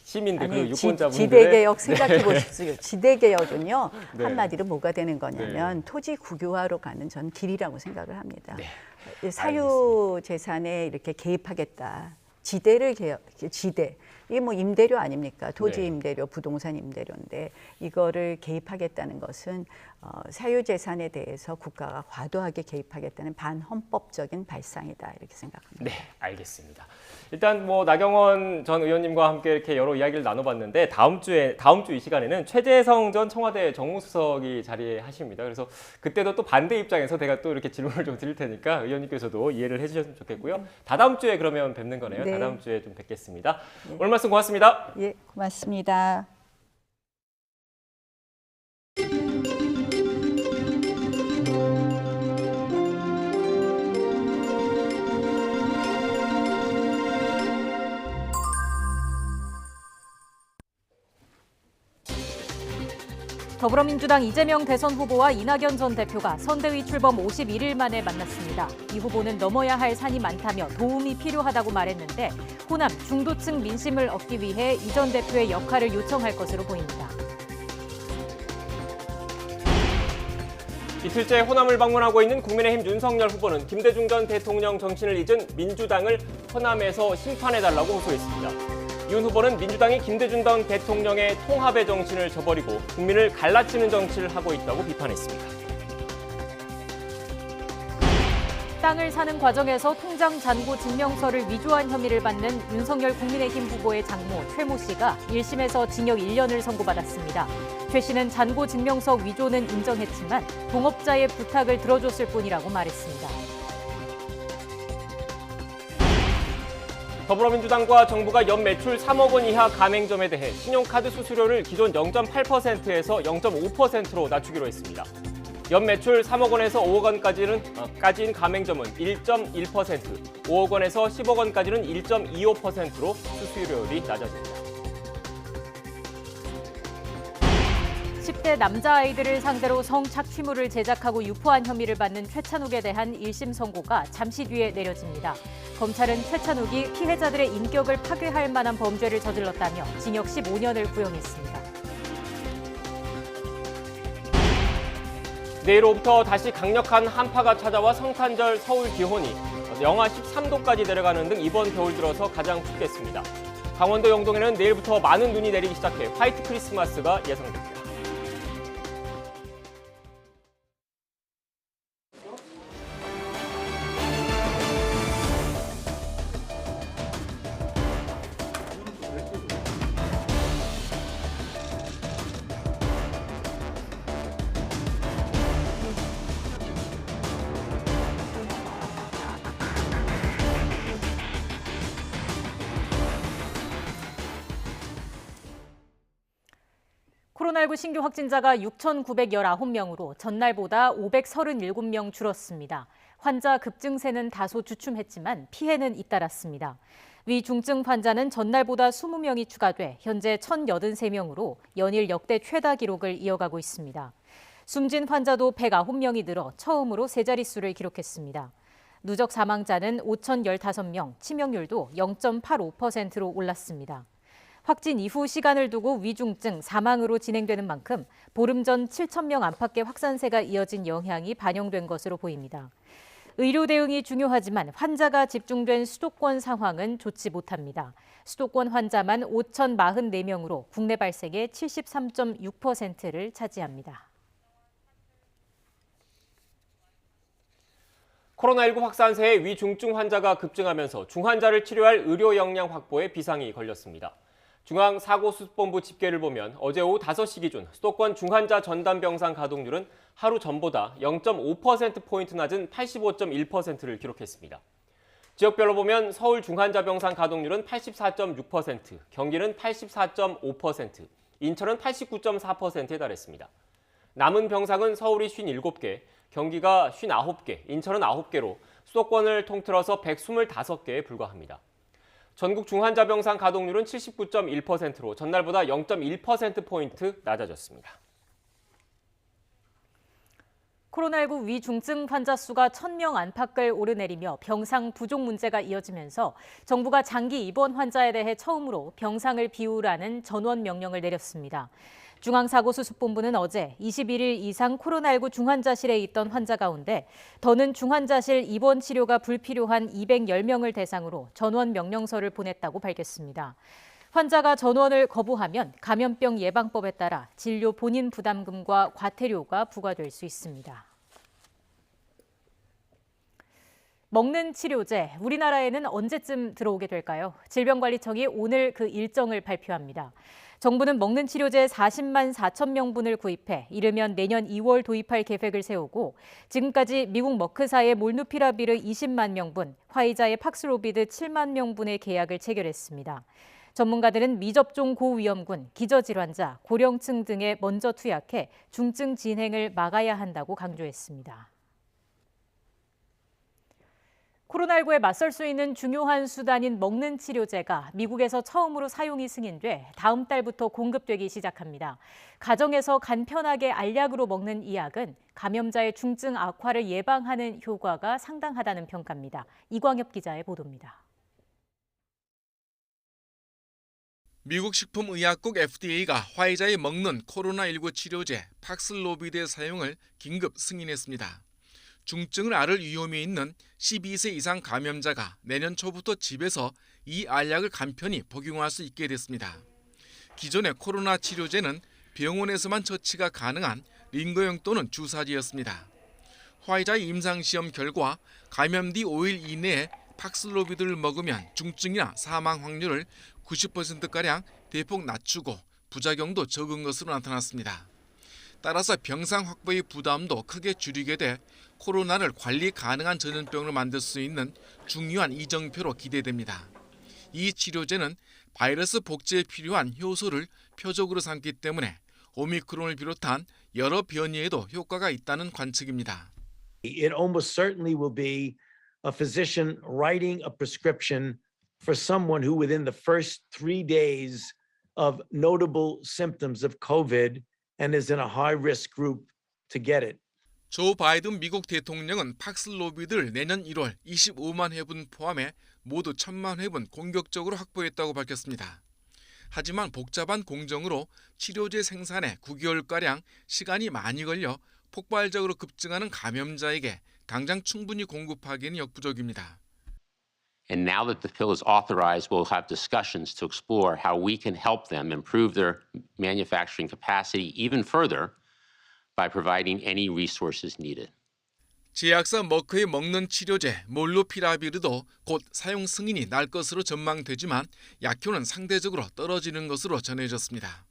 시민들, 그 유권자분들의 지대개혁 생각해 보십시오. 지대개혁은요, 네. 한마디로 뭐가 되는 거냐면 토지 국유화로 가는 전 길이라고 생각을 합니다. 네. 사유 재산에 이렇게 개입하겠다. 지대를 지대. 이게 뭐 임대료 아닙니까? 토지 네. 임대료, 부동산 임대료인데 이거를 개입하겠다는 것은 사유 재산에 대해서 국가가 과도하게 개입하겠다는 반헌법적인 발상이다 이렇게 생각합니다. 네, 알겠습니다. 일단 뭐 나경원 전 의원님과 함께 이렇게 여러 이야기를 나눠봤는데 다음 주 이 시간에는 최재성 전 청와대 정무수석이 자리하십니다. 그래서 그때도 또 반대 입장에서 제가 또 이렇게 질문을 좀 드릴 테니까 의원님께서도 이해를 해주셨으면 좋겠고요. 다다음 주에 그러면 뵙는 거네요. 네. 다다음 주에 좀 뵙겠습니다. 네. 오늘 말씀 고맙습니다. 예, 고맙습니다. 더불어민주당 이재명 대선 후보와 이낙연 전 대표가 선대위 출범 51일 만에 만났습니다. 이 후보는 넘어야 할 산이 많다며 도움이 필요하다고 말했는데, 호남 중도층 민심을 얻기 위해 이 전 대표의 역할을 요청할 것으로 보입니다. 이틀째 호남을 방문하고 있는 국민의힘 윤석열 후보는 김대중 전 대통령 정신을 잊은 민주당을 호남에서 심판해달라고 호소했습니다. 윤 후보는 민주당이 김대중 전 대통령의 통합의 정신을 저버리고 국민을 갈라치는 정치를 하고 있다고 비판했습니다. 땅을 사는 과정에서 통장 잔고 증명서를 위조한 혐의를 받는 윤석열 국민의힘 후보의 장모 최모 씨가 1심에서 징역 1년을 선고받았습니다. 최 씨는 잔고 증명서 위조는 인정했지만 동업자의 부탁을 들어줬을 뿐이라고 말했습니다. 더불어민주당과 정부가 연 매출 3억 원 이하 가맹점에 대해 신용카드 수수료를 기존 0.8%에서 0.5%로 낮추기로 했습니다. 연 매출 3억 원에서 5억 원까지인 가맹점은 1.1%, 5억 원에서 10억 원까지는 1.25%로 수수료율이 낮아집니다. 10대 20대 남자아이들을 상대로 성착취물을 제작하고 유포한 혐의를 받는 최찬욱에 대한 1심 선고가 잠시 뒤에 내려집니다. 검찰은 최찬욱이 피해자들의 인격을 파괴할 만한 범죄를 저질렀다며 징역 15년을 구형했습니다. 내일로부터 다시 강력한 한파가 찾아와 성탄절 서울 기온이 영하 13도까지 내려가는 등 이번 겨울 들어서 가장 춥겠습니다. 강원도 영동에는 내일부터 많은 눈이 내리기 시작해 화이트 크리스마스가 예상됩니다. 코로나19 신규 확진자가 6,919명으로 전날보다 537명 줄었습니다. 환자 급증세는 다소 주춤했지만 피해는 잇따랐습니다. 위중증 환자는 전날보다 20명이 추가돼 현재 1,083명으로 연일 역대 최다 기록을 이어가고 있습니다. 숨진 환자도 109명이 늘어 처음으로 세 자릿수를 기록했습니다. 누적 사망자는 5,015명, 치명률도 0.85%로 올랐습니다. 확진 이후 시간을 두고 위중증, 사망으로 진행되는 만큼 보름 전 7,000명 안팎의 확산세가 이어진 영향이 반영된 것으로 보입니다. 의료 대응이 중요하지만 환자가 집중된 수도권 상황은 좋지 못합니다. 수도권 환자만 5,044명으로 국내 발생의 73.6%를 차지합니다. 코로나19 확산세에 위중증 환자가 급증하면서 중환자를 치료할 의료 역량 확보에 비상이 걸렸습니다. 중앙사고수습본부 집계를 보면 어제 오후 5시 기준 수도권 중환자 전담 병상 가동률은 하루 전보다 0.5%포인트 낮은 85.1%를 기록했습니다. 지역별로 보면 서울 중환자 병상 가동률은 84.6%, 경기는 84.5%, 인천은 89.4%에 달했습니다. 남은 병상은 서울이 57개, 경기가 59개, 인천은 9개로 수도권을 통틀어서 125개에 불과합니다. 전국 중환자 병상 가동률은 79.1%로 전날보다 0.1%포인트 낮아졌습니다. 코로나19 위중증 환자 수가 1,000명 안팎을 오르내리며 병상 부족 문제가 이어지면서 정부가 장기 입원 환자에 대해 처음으로 병상을 비우라는 전원 명령을 내렸습니다. 중앙사고수습본부는 어제 21일 이상 코로나19 중환자실에 있던 환자 가운데 더는 중환자실 입원 치료가 불필요한 210명을 대상으로 전원 명령서를 보냈다고 밝혔습니다. 환자가 전원을 거부하면 감염병 예방법에 따라 진료 본인 부담금과 과태료가 부과될 수 있습니다. 먹는 치료제, 우리나라에는 언제쯤 들어오게 될까요? 질병관리청이 오늘 그 일정을 발표합니다. 정부는 먹는 치료제 40만 4천 명분을 구입해 이르면 내년 2월 도입할 계획을 세우고 지금까지 미국 머크사의 몰누피라비르 20만 명분, 화이자의 팍스로비드 7만 명분의 계약을 체결했습니다. 전문가들은 미접종 고위험군, 기저질환자, 고령층 등에 먼저 투약해 중증 진행을 막아야 한다고 강조했습니다. 코로나19에 맞설 수 있는 중요한 수단인 먹는 치료제가 미국에서 처음으로 사용이 승인돼 다음 달부터 공급되기 시작합니다. 가정에서 간편하게 알약으로 먹는 이 약은 감염자의 중증 악화를 예방하는 효과가 상당하다는 평가입니다. 이광엽 기자의 보도입니다. 미국 식품의약국 FDA가 화이자에 먹는 코로나19 치료제 팍슬로비드의 사용을 긴급 승인했습니다. 중증을 앓을 위험이 있는 12세 이상 감염자가 내년 초부터 집에서 이 알약을 간편히 복용할 수 있게 됐습니다. 기존의 코로나 치료제는 병원에서만 처치가 가능한 링거용 또는 주사제였습니다. 화이자의 임상시험 결과 감염 뒤 5일 이내에 팍슬로비드를 먹으면 중증이나 사망 확률을 90%가량 대폭 낮추고 부작용도 적은 것으로 나타났습니다. 따라서 병상 확보의 부담도 크게 줄이게 돼 코로나를 관리 가능한 전염병으로 만들 수 있는 중요한 이정표로 기대됩니다. 이 치료제는 바이러스 복제에 필요한 효소를 표적으로 삼기 때문에 오미크론을 비롯한 여러 변이에도 효과가 있다는 관측입니다. It almost certainly will be a physician writing a prescription for someone who within the first 3 days of notable symptoms of COVID and is in a high-risk group to get it. 조 바이든 미국 대통령은 팍슬로비드를 내년 1월 25만 회분 포함해 모두 1,000만 회분 공격적으로 확보했다고 밝혔습니다. 하지만 복잡한 공정으로 치료제 생산에 9개월가량 시간이 많이 걸려 폭발적으로 급증하는 감염자에게 당장 충분히 공급하기는 역부족입니다. And now that the pill is authorized, we'll have discussions to explore how we can help them improve their manufacturing capacity even further by providing any resources needed. 제약사 머크의 먹는 치료제 몰누피라비르도 곧 사용 승인이 날 것으로 전망되지만 약효는 상대적으로 떨어지는 것으로 전해졌습니다.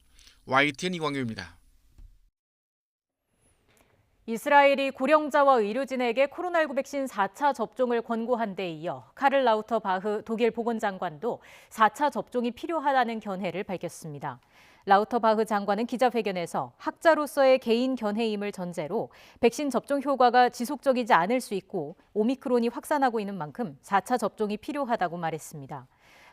YTN 이광효입니다. 이스라엘이 고령자와 의료진에게 코로나19 백신 4차 접종을 권고한 데 이어 카를 라우터바흐 독일 보건장관도 4차 접종이 필요하다는 견해를 밝혔습니다. 라우터바흐 장관은 기자회견에서 학자로서의 개인 견해임을 전제로 백신 접종 효과가 지속적이지 않을 수 있고 오미크론이 확산하고 있는 만큼 4차 접종이 필요하다고 말했습니다.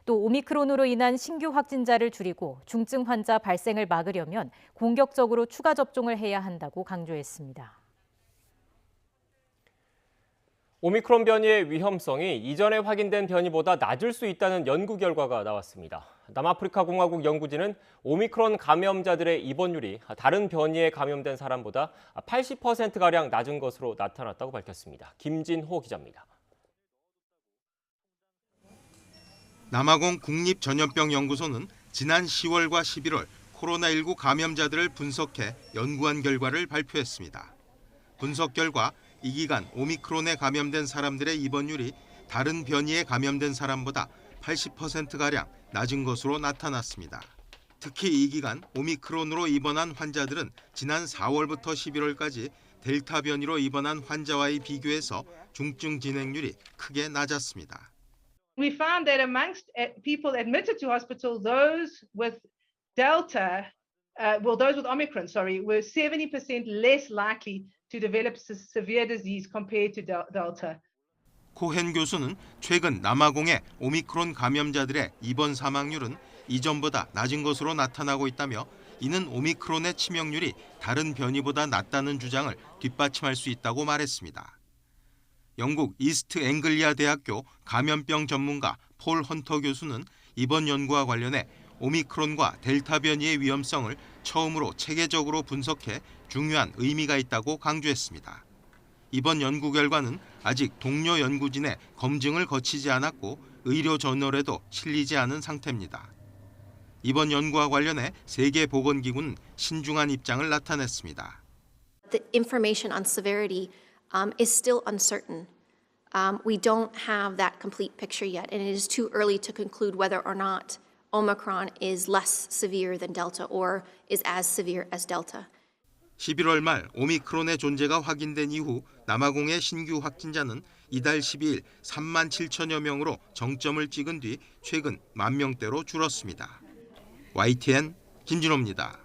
또 오미크론으로 인한 신규 확진자를 줄이고 중증 환자 발생을 막으려면 공격적으로 추가 접종을 해야 한다고 강조했습니다. 오미크론 변이의 위험성이 이전에 확인된 변이보다 낮을 수 있다는 연구 결과가 나왔습니다. 남아프리카 공화국 연구진은 오미크론 감염자들의 입원율이 다른 변이에 감염된 사람보다 80%가량 낮은 것으로 나타났다고 밝혔습니다. 김진호 기자입니다. 남아공 국립전염병연구소는 지난 10월과 11월 코로나19 감염자들을 분석해 연구한 결과를 발표했습니다. 분석 결과 이 기간 오미크론에 감염된 사람들의 입원율이 다른 변이에 감염된 사람보다 80%가량 낮은 것으로 나타났습니다. 특히 이 기간 오미크론으로 입원한 환자들은 지난 4월부터 11월까지 델타 변이로 입원한 환자와의 비교해서 중증 진행률이 크게 낮았습니다. We found that amongst people admitted to hospital, those with Delta, those with Omicron, were 70% less likely to develop severe disease compared to Delta. 코헨 교수는 최근 남아공의 오미크론 감염자들의 입원 사망률은 이전보다 낮은 것으로 나타나고 있다며 이는 오미크론의 치명률이 다른 변이보다 낮다는 주장을 뒷받침할 수 있다고 말했습니다. 영국 이스트 앵글리아 대학교 감염병 전문가 폴 헌터 교수는 이번 연구와 관련해 오미크론과 델타 변이의 위험성을 처음으로 체계적으로 분석해 중요한 의미가 있다고 강조했습니다. 이번 연구 결과는 아직 동료 연구진의 검증을 거치지 않았고 의료 저널에도 실리지 않은 상태입니다. 이번 연구와 관련해 세계보건기구는 신중한 입장을 나타냈습니다. The information on severity is still uncertain. We don't have that complete picture yet, and it is too early to conclude whether or not Omicron is less severe than Delta or is as severe as Delta. 11월 말 오미크론의 존재가 확인된 이후 남아공의 신규 확진자는 이달 12일 3만 7천여 명으로 정점을 찍은 뒤 최근 1만 명대로 줄었습니다. YTN 김진호입니다.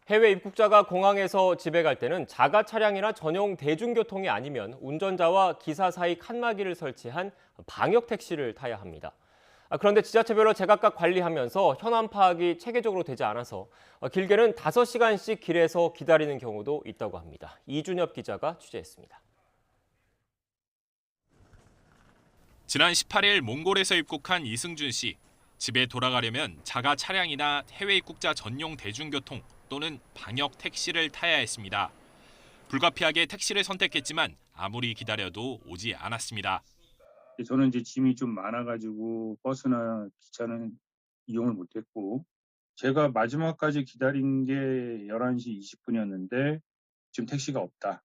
해외 입국자가 공항에서 집에 갈 때는 자가 차량이나 전용 대중교통이 아니면 운전자와 기사 사이 칸막이를 설치한 방역 택시를 타야 합니다. 그런데 지자체별로 제각각 관리하면서 현황 파악이 체계적으로 되지 않아서 길게는 5시간씩 길에서 기다리는 경우도 있다고 합니다. 이준엽 기자가 취재했습니다. 지난 18일 몽골에서 입국한 이승준 씨. 집에 돌아가려면 자가 차량이나 해외 입국자 전용 대중교통 또는 방역 택시를 타야 했습니다. 불가피하게 택시를 선택했지만 아무리 기다려도 오지 않았습니다. 저는 이제 짐이 좀 많아가지고 버스나 기차는 이용을 못했고 제가 마지막까지 기다린 게 11시 20분이었는데 지금 택시가 없다.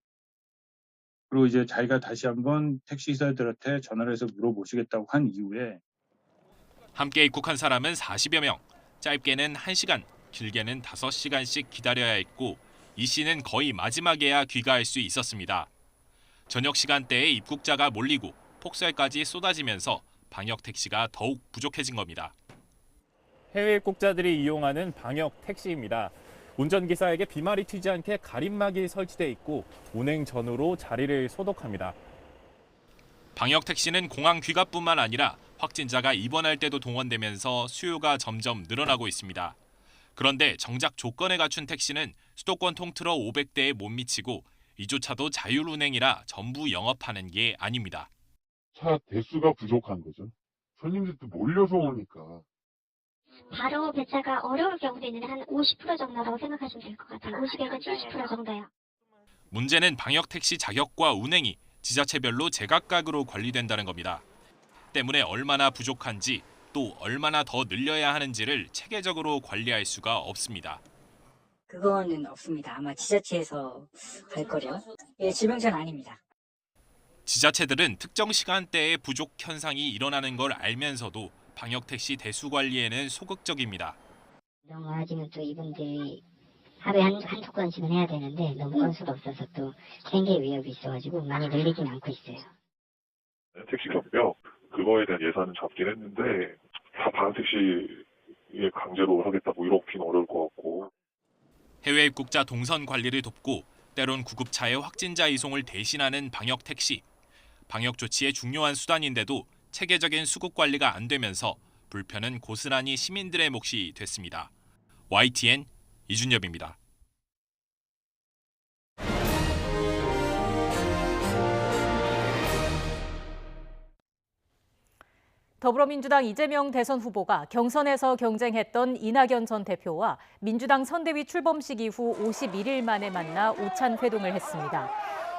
그리고 이제 자기가 다시 한번 택시기사들한테 전화를 해서 물어보시겠다고 한 이후에 함께 입국한 사람은 40여 명. 짧게는 1시간, 길게는 5시간씩 기다려야 했고 이 씨는 거의 마지막에야 귀가할 수 있었습니다. 저녁 시간대에 입국자가 몰리고 폭설까지 쏟아지면서 방역 택시가 더욱 부족해진 겁니다. 해외 입국자들이 이용하는 방역 택시입니다. 운전기사에게 비말이 튀지 않게 가림막이 설치돼 있고 운행 전후로 자리를 소독합니다. 방역 택시는 공항 귀가뿐만 아니라 확진자가 입원할 때도 동원되면서 수요가 점점 늘어나고 있습니다. 그런데 정작 조건에 갖춘 택시는 수도권 통틀어 500대에 못 미치고 이조차도 자율운행이라 전부 영업하는 게 아닙니다. 차 대수가 부족한 거죠. 손님들도 몰려서 오니까. 바로 배차가 어려울 경우도 있는데 한 50% 정도라고 생각하시면 될 것 같아요. 50에서 70% 정도요. 문제는 방역택시 자격과 운행이 지자체별로 제각각으로 관리된다는 겁니다. 때문에 얼마나 부족한지 또 얼마나 더 늘려야 하는지를 체계적으로 관리할 수가 없습니다. 그거는 없습니다. 아마 지자체에서 할 거려. 예, 질병차는 아닙니다. 지자체들은 특정 시간대에 부족 현상이 일어나는 걸 알면서도 방역택시 대수 관리에는 소극적입니다. 너무 아직은 또 이분들이 하루에 한두 건씩은 해야 되는데 너무 건수가 없어서 또 생계 위협이 있어가지고 많이 늘리진 않고 있어요. 택시 경력 그거에 대한 예산은 잡긴 했는데 다 방역택시에 강제로 하겠다고 이렇게는 어려울 것 같고. 해외 입국자 동선 관리를 돕고 때론 구급차의 확진자 이송을 대신하는 방역택시. 방역 조치의 중요한 수단인데도 체계적인 수급 관리가 안 되면서 불편은 고스란히 시민들의 몫이 됐습니다. YTN 이준엽입니다. 더불어민주당 이재명 대선 후보가 경선에서 경쟁했던 이낙연 전 대표와 민주당 선대위 출범식 이후 51일 만에 만나 오찬 회동을 했습니다.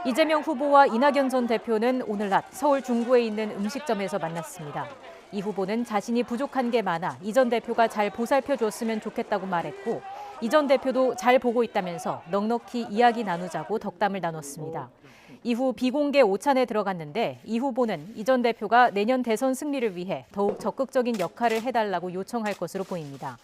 이재명 후보와 이낙연 전 대표는 오늘 낮 서울 중구에 있는 음식점에서 만났습니다. 이 후보는 자신이 부족한 게 많아 이 전 대표가 잘 보살펴줬으면 좋겠다고 말했고 이 전 대표도 잘 보고 있다면서 넉넉히 이야기 나누자고 덕담을 나눴습니다. 이후 비공개 오찬에 들어갔는데 이 후보는 이 전 대표가 내년 대선 승리를 위해 더욱 적극적인 역할을 해달라고 요청할 것으로 보입니다.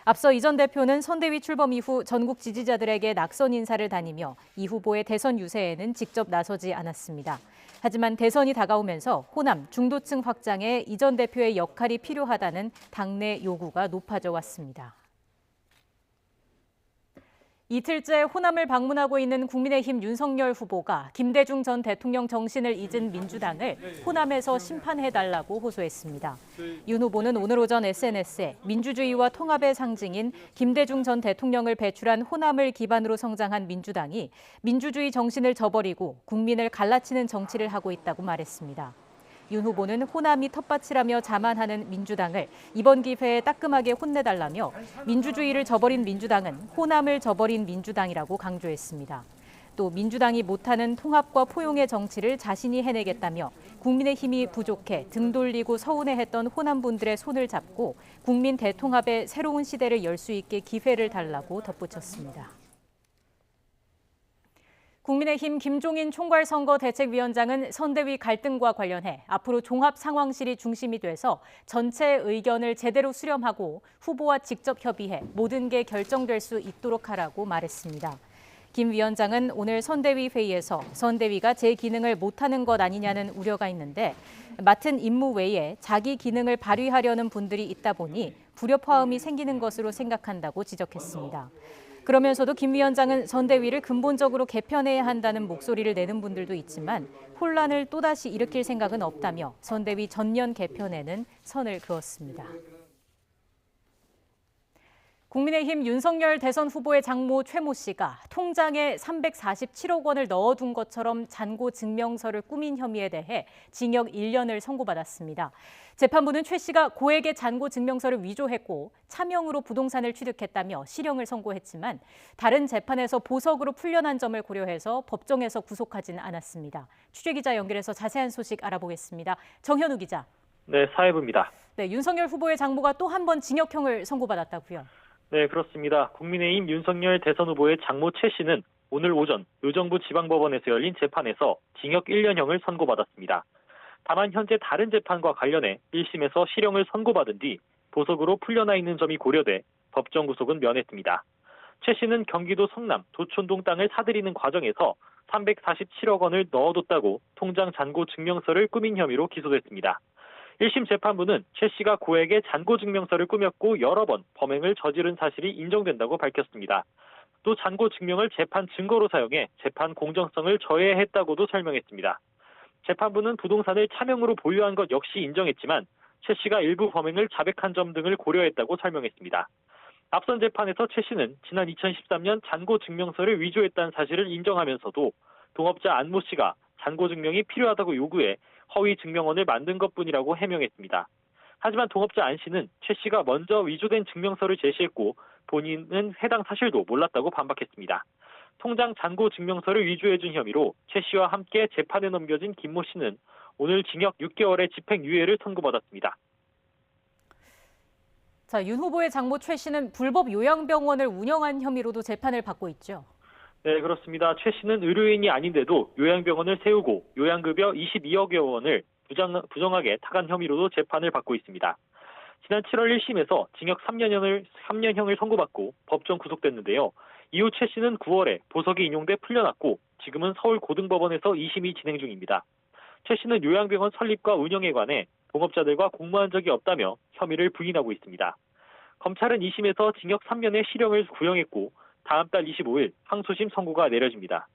앞서 이 전 대표는 선대위 출범 이후 전국 지지자들에게 낙선 인사를 다니며 이 후보의 대선 유세에는 직접 나서지 않았습니다. 하지만 대선이 다가오면서 호남, 중도층 확장에 이 전 대표의 역할이 필요하다는 당내 요구가 높아져 왔습니다. 이틀째 호남을 방문하고 있는 국민의힘 윤석열 후보가 김대중 전 대통령 정신을 잊은 민주당을 호남에서 심판해달라고 호소했습니다. 윤 후보는 오늘 오전 SNS에 민주주의와 통합의 상징인 김대중 전 대통령을 배출한 호남을 기반으로 성장한 민주당이 민주주의 정신을 저버리고 국민을 갈라치는 정치를 하고 있다고 말했습니다. 윤 후보는 호남이 텃밭이라며 자만하는 민주당을 이번 기회에 따끔하게 혼내달라며 민주주의를 저버린 민주당은 호남을 저버린 민주당이라고 강조했습니다. 또 민주당이 못하는 통합과 포용의 정치를 자신이 해내겠다며 국민의힘이 부족해 등 돌리고 서운해했던 호남 분들의 손을 잡고 국민 대통합의 새로운 시대를 열 수 있게 기회를 달라고 덧붙였습니다. 국민의힘 김종인 총괄선거대책위원장은 선대위 갈등과 관련해 앞으로 종합상황실이 중심이 돼서 전체 의견을 제대로 수렴하고 후보와 직접 협의해 모든 게 결정될 수 있도록 하라고 말했습니다. 김 위원장은 오늘 선대위 회의에서 선대위가 제 기능을 못하는 것 아니냐는 우려가 있는데 맡은 임무 외에 자기 기능을 발휘하려는 분들이 있다 보니 불협화음이 생기는 것으로 생각한다고 지적했습니다. 그러면서도 김 위원장은 선대위를 근본적으로 개편해야 한다는 목소리를 내는 분들도 있지만 혼란을 또다시 일으킬 생각은 없다며 선대위 전면 개편에는 선을 그었습니다. 국민의힘 윤석열 대선 후보의 장모 최모 씨가 통장에 347억 원을 넣어둔 것처럼 잔고 증명서를 꾸민 혐의에 대해 징역 1년을 선고받았습니다. 재판부는 최 씨가 고액의 잔고 증명서를 위조했고 차명으로 부동산을 취득했다며 실형을 선고했지만 다른 재판에서 보석으로 풀려난 점을 고려해서 법정에서 구속하지는 않았습니다. 취재기자 연결해서 자세한 소식 알아보겠습니다. 정현우 기자. 네, 사회부입니다. 네, 윤석열 후보의 장모가 또 한 번 징역형을 선고받았다고요. 네, 그렇습니다. 국민의힘 윤석열 대선 후보의 장모 최 씨는 오늘 오전 의정부 지방법원에서 열린 재판에서 징역 1년형을 선고받았습니다. 다만 현재 다른 재판과 관련해 1심에서 실형을 선고받은 뒤 보석으로 풀려나 있는 점이 고려돼 법정 구속은 면했습니다. 최 씨는 경기도 성남 도촌동 땅을 사들이는 과정에서 347억 원을 넣어뒀다고 통장 잔고 증명서를 꾸민 혐의로 기소됐습니다. 1심 재판부는 최 씨가 고액의 잔고 증명서를 꾸몄고 여러 번 범행을 저지른 사실이 인정된다고 밝혔습니다. 또 잔고 증명을 재판 증거로 사용해 재판 공정성을 저해했다고도 설명했습니다. 재판부는 부동산을 차명으로 보유한 것 역시 인정했지만 최 씨가 일부 범행을 자백한 점 등을 고려했다고 설명했습니다. 앞선 재판에서 최 씨는 지난 2013년 잔고 증명서를 위조했다는 사실을 인정하면서도 동업자 안모 씨가 잔고 증명이 필요하다고 요구해 허위 증명원을 만든 것뿐이라고 해명했습니다. 하지만 동업자 안 씨는 최 씨가 먼저 위조된 증명서를 제시했고 본인은 해당 사실도 몰랐다고 반박했습니다. 통장 잔고 증명서를 위조해준 혐의로 최 씨와 함께 재판에 넘겨진 김모 씨는 오늘 징역 6개월의 집행유예를 선고받았습니다. 자, 윤 후보의 장모 최 씨는 불법 요양병원을 운영한 혐의로도 재판을 받고 있죠. 네, 그렇습니다. 최 씨는 의료인이 아닌데도 요양병원을 세우고 요양급여 22억여 원을 부정하게 타간 혐의로도 재판을 받고 있습니다. 지난 7월 1심에서 징역 3년형을 선고받고 법정 구속됐는데요. 이후 최 씨는 9월에 보석이 인용돼 풀려났고 지금은 서울고등법원에서 2심이 진행 중입니다. 최 씨는 요양병원 설립과 운영에 관해 동업자들과 공모한 적이 없다며 혐의를 부인하고 있습니다. 검찰은 2심에서 징역 3년의 실형을 구형했고 다음 달 25일 항소심 선고가 내려집니다.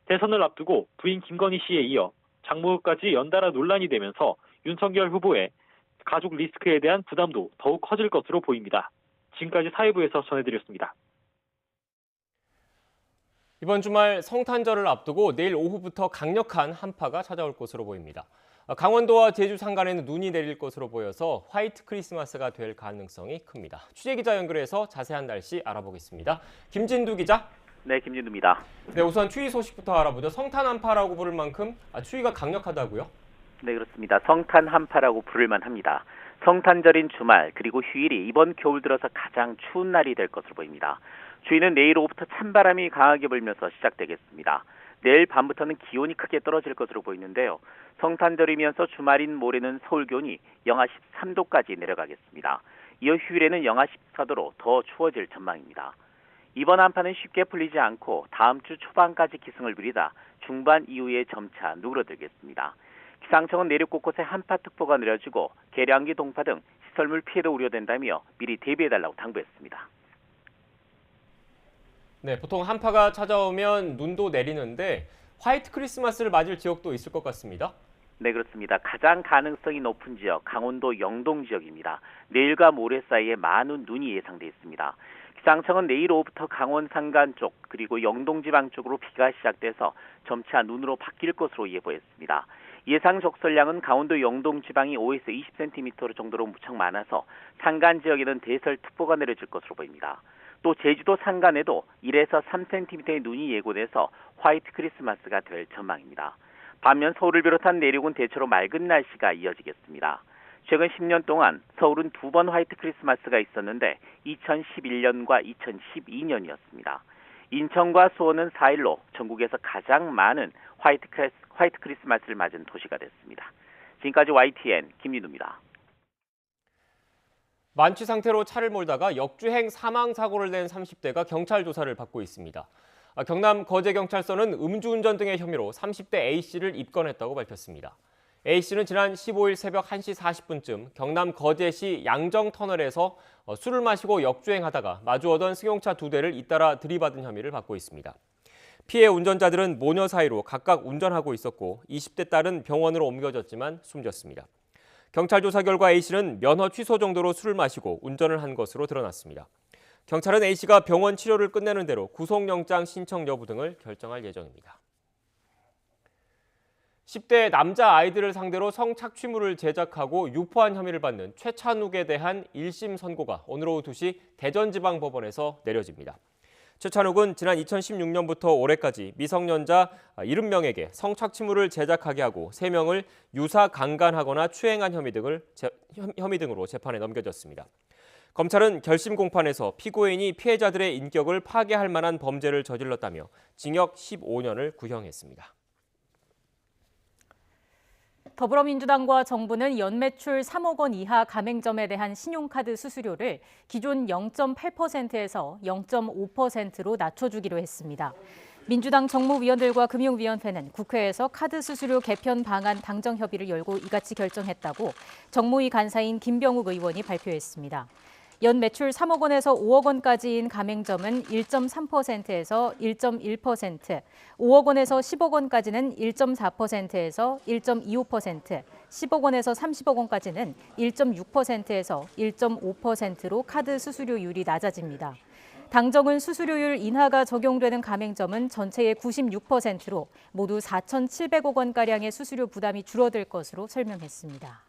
대선을 앞두고 부인 김건희 씨에 이어 장모까지 연달아 논란이 되면서 윤석열 후보의 가족 리스크에 대한 부담도 더욱 커질 것으로 보입니다. 지금까지 사회부에서 전해드렸습니다. 이번 주말 성탄절을 앞두고 내일 오후부터 강력한 한파가 찾아올 것으로 보입니다. 강원도와 제주 산간에는 눈이 내릴 것으로 보여서 화이트 크리스마스가 될 가능성이 큽니다. 취재기자 연결해서 자세한 날씨 알아보겠습니다. 김진두 기자. 네, 김진두입니다. 네, 우선 추위 소식부터 알아보죠. 성탄 한파라고 부를 만큼 추위가 강력하다고요? 네, 그렇습니다. 성탄 한파라고 부를만 합니다. 성탄절인 주말 그리고 휴일이 이번 겨울 들어서 가장 추운 날이 될 것으로 보입니다. 추위는 내일 오후부터 찬바람이 강하게 불면서 시작되겠습니다. 내일 밤부터는 기온이 크게 떨어질 것으로 보이는데요. 성탄절이면서 주말인 모레는 서울 기온이 영하 13도까지 내려가겠습니다. 이어 휴일에는 영하 14도로 더 추워질 전망입니다. 이번 한파는 쉽게 풀리지 않고 다음 주 초반까지 기승을 부리다 중반 이후에 점차 누그러들겠습니다. 기상청은 내륙 곳곳에 한파특보가 내려지고 계량기, 동파 등 시설물 피해도 우려된다며 미리 대비해달라고 당부했습니다. 네, 보통 한파가 찾아오면 눈도 내리는데 화이트 크리스마스를 맞을 지역도 있을 것 같습니다. 네, 그렇습니다. 가장 가능성이 높은 지역, 강원도 영동 지역입니다. 내일과 모레 사이에 많은 눈이 예상돼 있습니다. 기상청은 내일 오후부터 강원 산간 쪽 그리고 영동 지방 쪽으로 비가 시작돼서 점차 눈으로 바뀔 것으로 예보했습니다. 예상 적설량은 강원도 영동 지방이 5에서 20cm 정도로 무척 많아서 산간 지역에는 대설특보가 내려질 것으로 보입니다. 또 제주도 산간에도 1에서 3cm의 눈이 예고돼서 화이트 크리스마스가 될 전망입니다. 반면 서울을 비롯한 내륙은 대체로 맑은 날씨가 이어지겠습니다. 최근 10년 동안 서울은 2번 화이트 크리스마스가 있었는데 2011년과 2012년이었습니다. 인천과 수원은 4일로 전국에서 가장 많은 화이트 크리스마스를 맞은 도시가 됐습니다. 지금까지 YTN 김민우입니다. 만취 상태로 차를 몰다가 역주행 사망 사고를 낸 30대가 경찰 조사를 받고 있습니다. 경남 거제경찰서는 음주운전 등의 혐의로 30대 A씨를 입건했다고 밝혔습니다. A씨는 지난 15일 새벽 1시 40분쯤 경남 거제시 양정터널에서 술을 마시고 역주행하다가 마주오던 승용차 2대를 잇따라 들이받은 혐의를 받고 있습니다. 피해 운전자들은 모녀 사이로 각각 운전하고 있었고 20대 딸은 병원으로 옮겨졌지만 숨졌습니다. 경찰 조사 결과 A씨는 면허 취소 정도로 술을 마시고 운전을 한 것으로 드러났습니다. 경찰은 A씨가 병원 치료를 끝내는 대로 구속영장 신청 여부 등을 결정할 예정입니다. 10대 남자 아이들을 상대로 성착취물을 제작하고 유포한 혐의를 받는 최찬욱에 대한 1심 선고가 오늘 오후 2시 대전지방법원에서 내려집니다. 최찬욱은 지난 2016년부터 올해까지 미성년자 70명에게 성착취물을 제작하게 하고 3명을 유사 강간하거나 추행한 혐의 등으로 재판에 넘겨졌습니다. 검찰은 결심 공판에서 피고인이 피해자들의 인격을 파괴할 만한 범죄를 저질렀다며 징역 15년을 구형했습니다. 더불어민주당과 정부는 연매출 3억 원 이하 가맹점에 대한 신용카드 수수료를 기존 0.8%에서 0.5%로 낮춰주기로 했습니다. 민주당 정무위원들과 금융위원회는 국회에서 카드 수수료 개편 방안 당정 협의를 열고 이같이 결정했다고 정무위 간사인 김병욱 의원이 발표했습니다. 연 매출 3억 원에서 5억 원까지인 가맹점은 1.3%에서 1.1%, 5억 원에서 10억 원까지는 1.4%에서 1.25%, 10억 원에서 30억 원까지는 1.6%에서 1.5%로 카드 수수료율이 낮아집니다. 당정은 수수료율 인하가 적용되는 가맹점은 전체의 96%로 모두 4,700억 원가량의 수수료 부담이 줄어들 것으로 설명했습니다.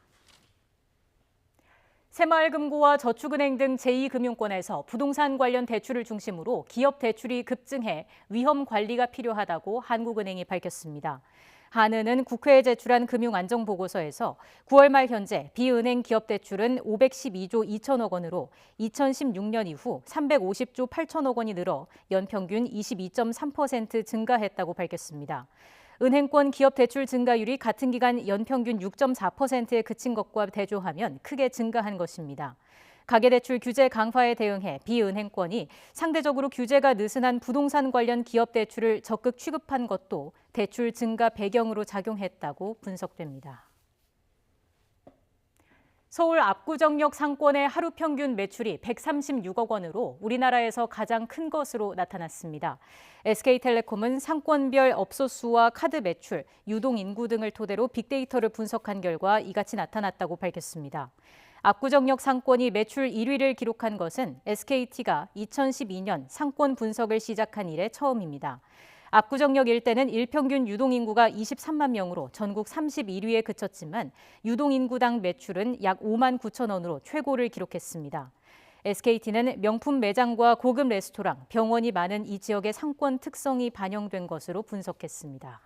새마을금고와 저축은행 등 제2금융권에서 부동산 관련 대출을 중심으로 기업 대출이 급증해 위험 관리가 필요하다고 한국은행이 밝혔습니다. 한은은 국회에 제출한 금융안정보고서에서 9월 말 현재 비은행 기업 대출은 512조 2천억 원으로 2016년 이후 350조 8천억 원이 늘어 연평균 22.3% 증가했다고 밝혔습니다. 은행권 기업 대출 증가율이 같은 기간 연평균 6.4%에 그친 것과 대조하면 크게 증가한 것입니다. 가계대출 규제 강화에 대응해 비은행권이 상대적으로 규제가 느슨한 부동산 관련 기업 대출을 적극 취급한 것도 대출 증가 배경으로 작용했다고 분석됩니다. 서울 압구정역 상권의 하루 평균 매출이 136억 원으로 우리나라에서 가장 큰 것으로 나타났습니다. SK텔레콤은 상권별 업소 수와 카드 매출, 유동 인구 등을 토대로 빅데이터를 분석한 결과 이같이 나타났다고 밝혔습니다. 압구정역 상권이 매출 1위를 기록한 것은 SKT가 2012년 상권 분석을 시작한 이래 처음입니다. 압구정역 일대는 일평균 유동인구가 23만 명으로 전국 31위에 그쳤지만 유동인구당 매출은 약 5만 9천 원으로 최고를 기록했습니다. SKT는 명품 매장과 고급 레스토랑, 병원이 많은 이 지역의 상권 특성이 반영된 것으로 분석했습니다.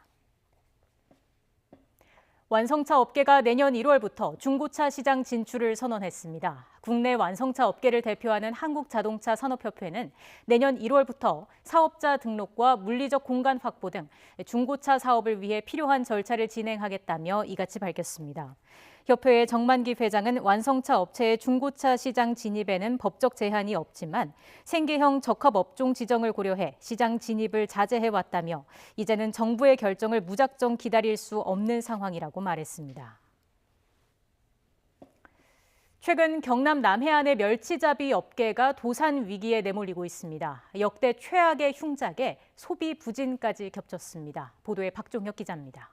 완성차 업계가 내년 1월부터 중고차 시장 진출을 선언했습니다. 국내 완성차 업계를 대표하는 한국자동차 산업협회는 내년 1월부터 사업자 등록과 물리적 공간 확보 등 중고차 사업을 위해 필요한 절차를 진행하겠다며 이같이 밝혔습니다. 협회의 정만기 회장은 완성차 업체의 중고차 시장 진입에는 법적 제한이 없지만 생계형 적합업종 지정을 고려해 시장 진입을 자제해왔다며 이제는 정부의 결정을 무작정 기다릴 수 없는 상황이라고 말했습니다. 최근 경남 남해안의 멸치잡이 업계가 도산 위기에 내몰리고 있습니다. 역대 최악의 흉작에 소비 부진까지 겹쳤습니다. 보도에 박종혁 기자입니다.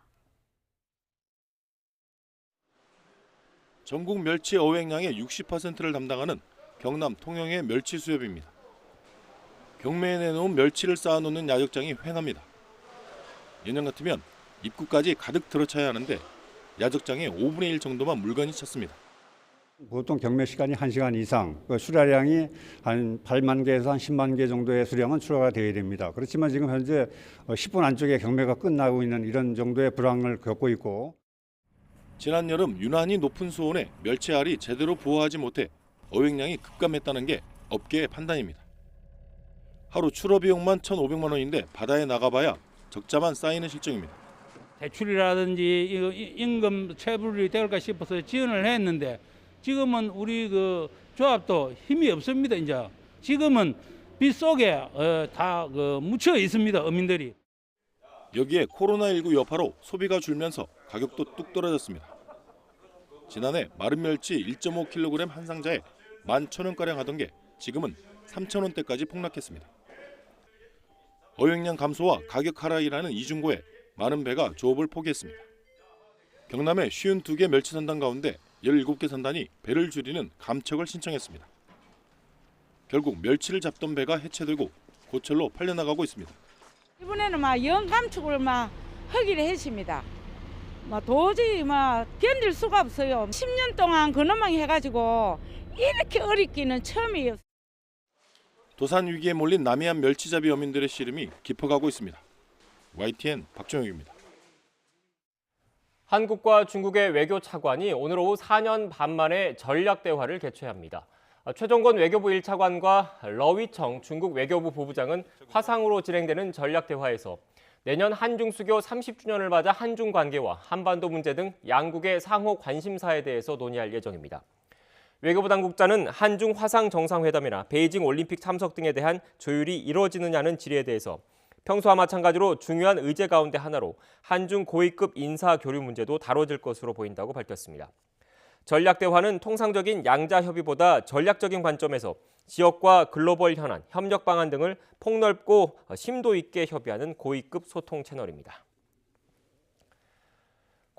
전국 멸치 어획량의 60%를 담당하는 경남 통영의 멸치 수협입니다. 경매에 내놓은 멸치를 쌓아놓는 야적장이 횡합니다. 예년 같으면 입구까지 가득 들어차야 하는데 야적장의 5분의 1 정도만 물건이 찼습니다. 보통 경매 시간이 1시간 이상, 수량이 한 8만 개에서 한 10만 개 정도의 수량은 출하가 되어야 됩니다. 그렇지만 지금 현재 10분 안쪽에 경매가 끝나고 있는 이런 정도의 불황을 겪고 있고, 지난 여름 유난히 높은 수온에 멸치알이 제대로 부화하지 못해 어획량이 급감했다는 게 업계의 판단입니다. 하루 출하 비용만 1,500만 원인데 바다에 나가봐야 적자만 쌓이는 실정입니다. 대출이라든지 임금 체불이 될까 싶어서 지원을 했는데 지금은 우리 조합도 힘이 없습니다. 이제 지금은 빗 속에 다 묻혀 있습니다. 어민들이. 여기에 코로나19 여파로 소비가 줄면서 가격도 뚝 떨어졌습니다. 지난해 마른 멸치 1.5kg 한 상자에 11,000원가량 하던 게 지금은 3,000원대까지 폭락했습니다. 어획량 감소와 가격 하락이라는 이중고에 많은 배가 조업을 포기했습니다. 경남의 52개 멸치 선단 가운데 17개 선단이 배를 줄이는 감척을 신청했습니다. 결국 멸치를 잡던 배가 해체되고 고철로 팔려나가고 있습니다. 이번에는 영감축을 하기로 했습니다. 도저히 견딜 수가 없어요. 10년 동안 근어망이 해가지고 이렇게 어렵기는 처음이에요. 도산 위기에 몰린 남해안 멸치잡이 어민들의 시름이 깊어가고 있습니다. YTN 박정혁입니다. 한국과 중국의 외교 차관이 오늘 오후 4년 반 만에 전략 대화를 개최합니다. 최종건 외교부 1차관과 러위청 중국 외교부 부부장은 화상으로 진행되는 전략 대화에서 내년 한중 수교 30주년을 맞아 한중 관계와 한반도 문제 등 양국의 상호 관심사에 대해서 논의할 예정입니다. 외교부 당국자는 한중 화상 정상회담이나 베이징 올림픽 참석 등에 대한 조율이 이뤄지느냐는 질의에 대해서 평소와 마찬가지로 중요한 의제 가운데 하나로 한중 고위급 인사 교류 문제도 다뤄질 것으로 보인다고 밝혔습니다. 전략 대화는 통상적인 양자 협의보다 전략적인 관점에서 지역과 글로벌 현안, 협력 방안 등을 폭넓고 심도 있게 협의하는 고위급 소통 채널입니다.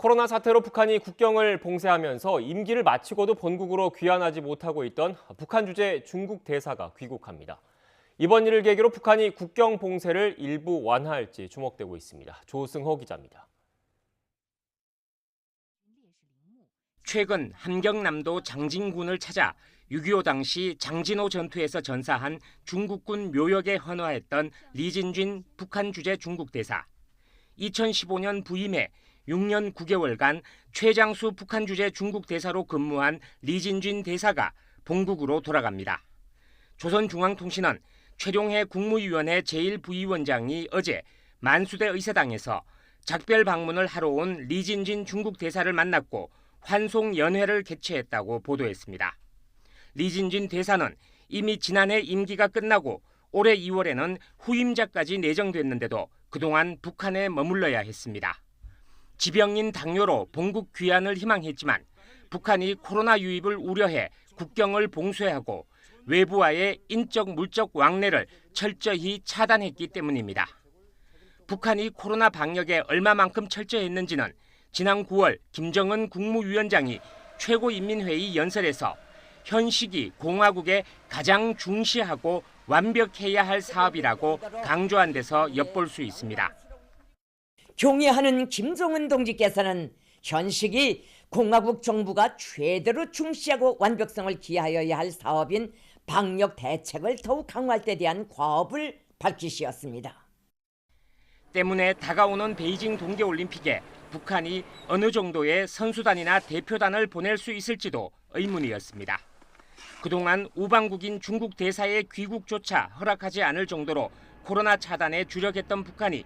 코로나 사태로 북한이 국경을 봉쇄하면서 임기를 마치고도 본국으로 귀환하지 못하고 있던 북한 주재 중국 대사가 귀국합니다. 이번 일을 계기로 북한이 국경 봉쇄를 일부 완화할지 주목되고 있습니다. 조승호 기자입니다. 최근 함경남도 장진군을 찾아 6.25 당시 장진호 전투에서 전사한 중국군 묘역에 헌화했던 리진쥔 북한 주재 중국 대사. 2015년 부임해 6년 9개월간 최장수 북한 주재 중국 대사로 근무한 리진쥔 대사가 본국으로 돌아갑니다. 조선중앙통신은 최룡해 국무위원회 제1부위원장이 어제 만수대 의사당에서 작별 방문을 하러 온 리진쥔 중국 대사를 만났고 환송 연회를 개최했다고 보도했습니다. 리진쥔 대사는 이미 지난해 임기가 끝나고 올해 2월에는 후임자까지 내정됐는데도 그동안 북한에 머물러야 했습니다. 지병인 당뇨로 본국 귀환을 희망했지만 북한이 코로나 유입을 우려해 국경을 봉쇄하고 외부와의 인적 물적 왕래를 철저히 차단했기 때문입니다. 북한이 코로나 방역에 얼마만큼 철저했는지는 지난 9월 김정은 국무위원장이 최고인민회의 연설에서 현 시기 공화국에 가장 중시하고 완벽해야 할 사업이라고 강조한 데서 엿볼 수 있습니다. 경애하는 김정은 동지께서는 현 시기 공화국 정부가 최대로 중시하고 완벽성을 기하여야 할 사업인 방역 대책을 더욱 강화할 때 대한 과업을 밝히시었습니다. 때문에 다가오는 베이징 동계올림픽에 북한이 어느 정도의 선수단이나 대표단을 보낼 수 있을지도 의문이었습니다. 그동안 우방국인 중국 대사의 귀국조차 허락하지 않을 정도로 코로나 차단에 주력했던 북한이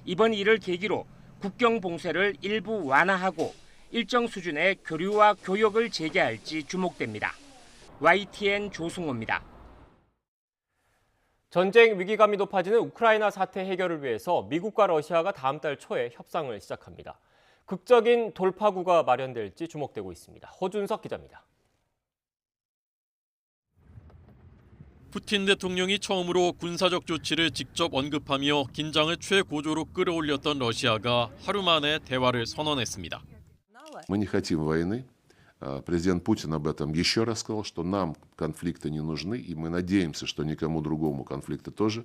이번 일을 계기로 국경 봉쇄를 일부 완화하고 일정 수준의 교류와 교역을 재개할지 주목됩니다. YTN 조승호입니다. 전쟁 위기감이 높아지는 우크라이나 사태 해결을 위해서 미국과 러시아가 다음 달 초에 협상을 시작합니다. 극적인 돌파구가 마련될지 주목되고 있습니다. 허준석 기자입니다. 푸틴 대통령이 처음으로 군사적 조치를 직접 언급하며 긴장을 최고조로 끌어올렸던 러시아가 하루 만에 대화를 선언했습니다. Мы не хотим войны. Президент Путин об этом еще раз сказал, что нам конфликты не нужны, и мы надеемся, что никому другому конфликты тоже.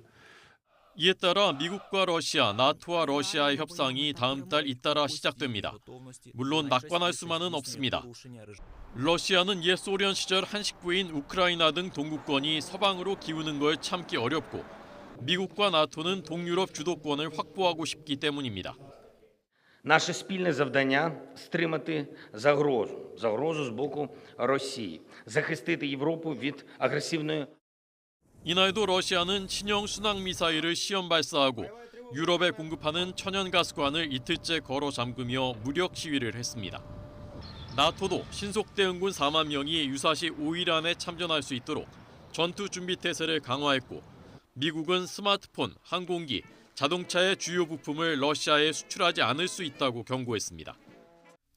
이에 따라 미국과 러시아, 나토와 러시아의 협상이 다음 달 잇따라 시작됩니다. 물론 낙관할 수만은 없습니다. 러시아는 옛 소련 시절 한 식구인 우크라이나 등 동구권이 서방으로 기우는 걸 참기 어렵고 미국과 나토는 동유럽 주도권을 확보하고 싶기 때문입니다. Наше спільне завдання – стримати загрозу з боку Росії, захистити Європу від агресивної. 이날도 러시아는 신형 순항 미사일을 시험 발사하고 유럽에 공급하는 천연가스관을 이틀째 걸어 잠그며 무력 시위를 했습니다. 나토도 신속대응군 4만 명이 유사시 5일 안에 참전할 수 있도록 전투 준비 태세를 강화했고 미국은 스마트폰, 항공기, 자동차의 주요 부품을 러시아에 수출하지 않을 수 있다고 경고했습니다.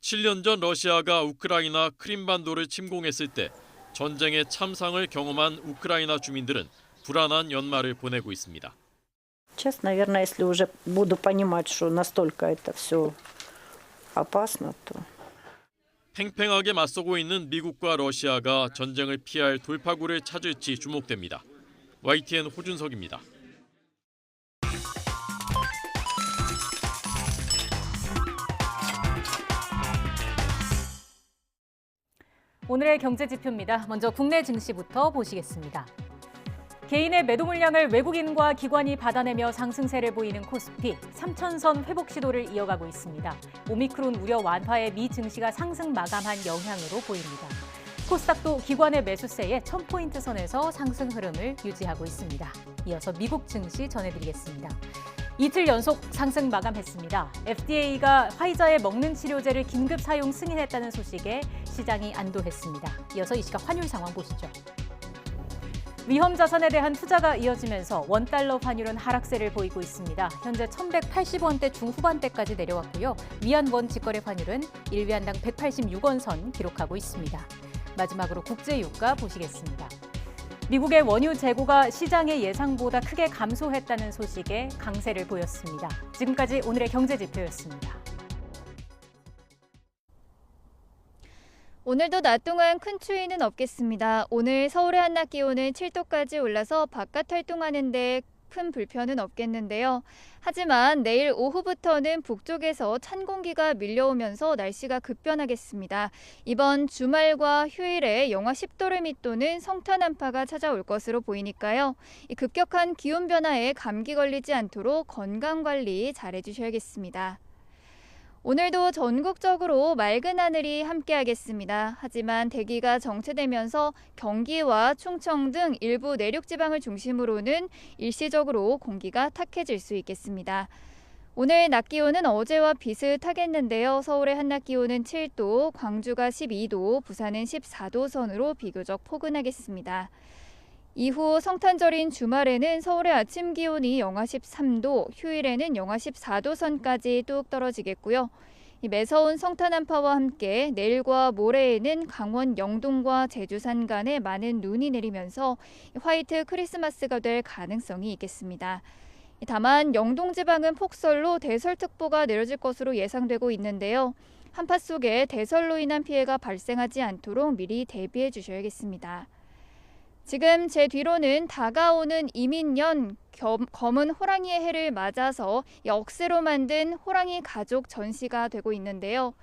7년 전 러시아가 우크라이나 크림반도를 침공했을 때 전쟁의 참상을 경험한 우크라이나 주민들은 불안한 연말을 보내고 있습니다. Сейчас, наверное, если уже буду понимать, что настолько это все опасно, то 팽팽하게 맞서고 있는 미국과 러시아가 전쟁을 피할 돌파구를 찾을지 주목됩니다. YTN 호준석입니다. 오늘의 경제지표입니다. 먼저 국내 증시부터 보시겠습니다. 개인의 매도 물량을 외국인과 기관이 받아내며 상승세를 보이는 코스피, 3,000선 회복 시도를 이어가고 있습니다. 오미크론 우려 완화에 미 증시가 상승 마감한 영향으로 보입니다. 코스닥도 기관의 매수세에 1,000포인트 선에서 상승 흐름을 유지하고 있습니다. 이어서 미국 증시 전해드리겠습니다. 이틀 연속 상승 마감했습니다. FDA가 화이자의 먹는 치료제를 긴급 사용 승인했다는 소식에 시장이 안도했습니다. 이어서 이 시각 환율 상황 보시죠. 위험 자산에 대한 투자가 이어지면서 원달러 환율은 하락세를 보이고 있습니다. 현재 1,180원대 중후반대까지 내려왔고요. 위안원 직거래 환율은 1위안당 186원 선 기록하고 있습니다. 마지막으로 국제유가 보시겠습니다. 미국의 원유 재고가 시장의 예상보다 크게 감소했다는 소식에 강세를 보였습니다. 지금까지 오늘의 경제지표였습니다. 오늘도 낮 동안 큰 추위는 없겠습니다. 오늘 서울의 한낮 기온은 7도까지 올라서 바깥 활동하는 데 큰 불편은 없겠는데요. 하지만 내일 오후부터는 북쪽에서 찬 공기가 밀려오면서 날씨가 급변하겠습니다. 이번 주말과 휴일에 영하 10도를 밑도는 성탄 한파가 찾아올 것으로 보이니까요. 이 급격한 기온 변화에 감기 걸리지 않도록 건강관리 잘해주셔야겠습니다. 오늘도 전국적으로 맑은 하늘이 함께하겠습니다. 하지만 대기가 정체되면서 경기와 충청 등 일부 내륙 지방을 중심으로는 일시적으로 공기가 탁해질 수 있겠습니다. 오늘 낮 기온은 어제와 비슷하겠는데요. 서울의 한낮 기온은 7도, 광주가 12도, 부산은 14도 선으로 비교적 포근하겠습니다. 이후 성탄절인 주말에는 서울의 아침 기온이 영하 13도, 휴일에는 영하 14도 선까지 뚝 떨어지겠고요. 매서운 성탄 한파와 함께 내일과 모레에는 강원 영동과 제주 산간에 많은 눈이 내리면서 화이트 크리스마스가 될 가능성이 있겠습니다. 다만 영동 지방은 폭설로 대설특보가 내려질 것으로 예상되고 있는데요. 한파 속에 대설로 인한 피해가 발생하지 않도록 미리 대비해 주셔야겠습니다. 지금 제 뒤로는 다가오는 이민년 검은 호랑이의 해를 맞아서 억새로 만든 호랑이 가족 전시가 되고 있는데요.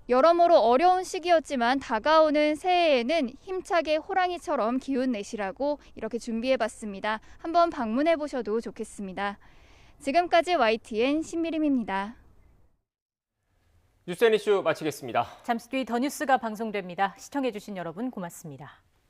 여러모로 어려운 시기였지만 다가오는 새해에는 힘차게 호랑이처럼 기운 내시라고 이렇게 준비해봤습니다. 한번 방문해 보셔도 좋겠습니다. 지금까지 YTN 신미림입니다. 뉴스 앤 이슈 마치겠습니다. 잠시 뒤 더 뉴스가 방송됩니다. 시청해주신 여러분 고맙습니다.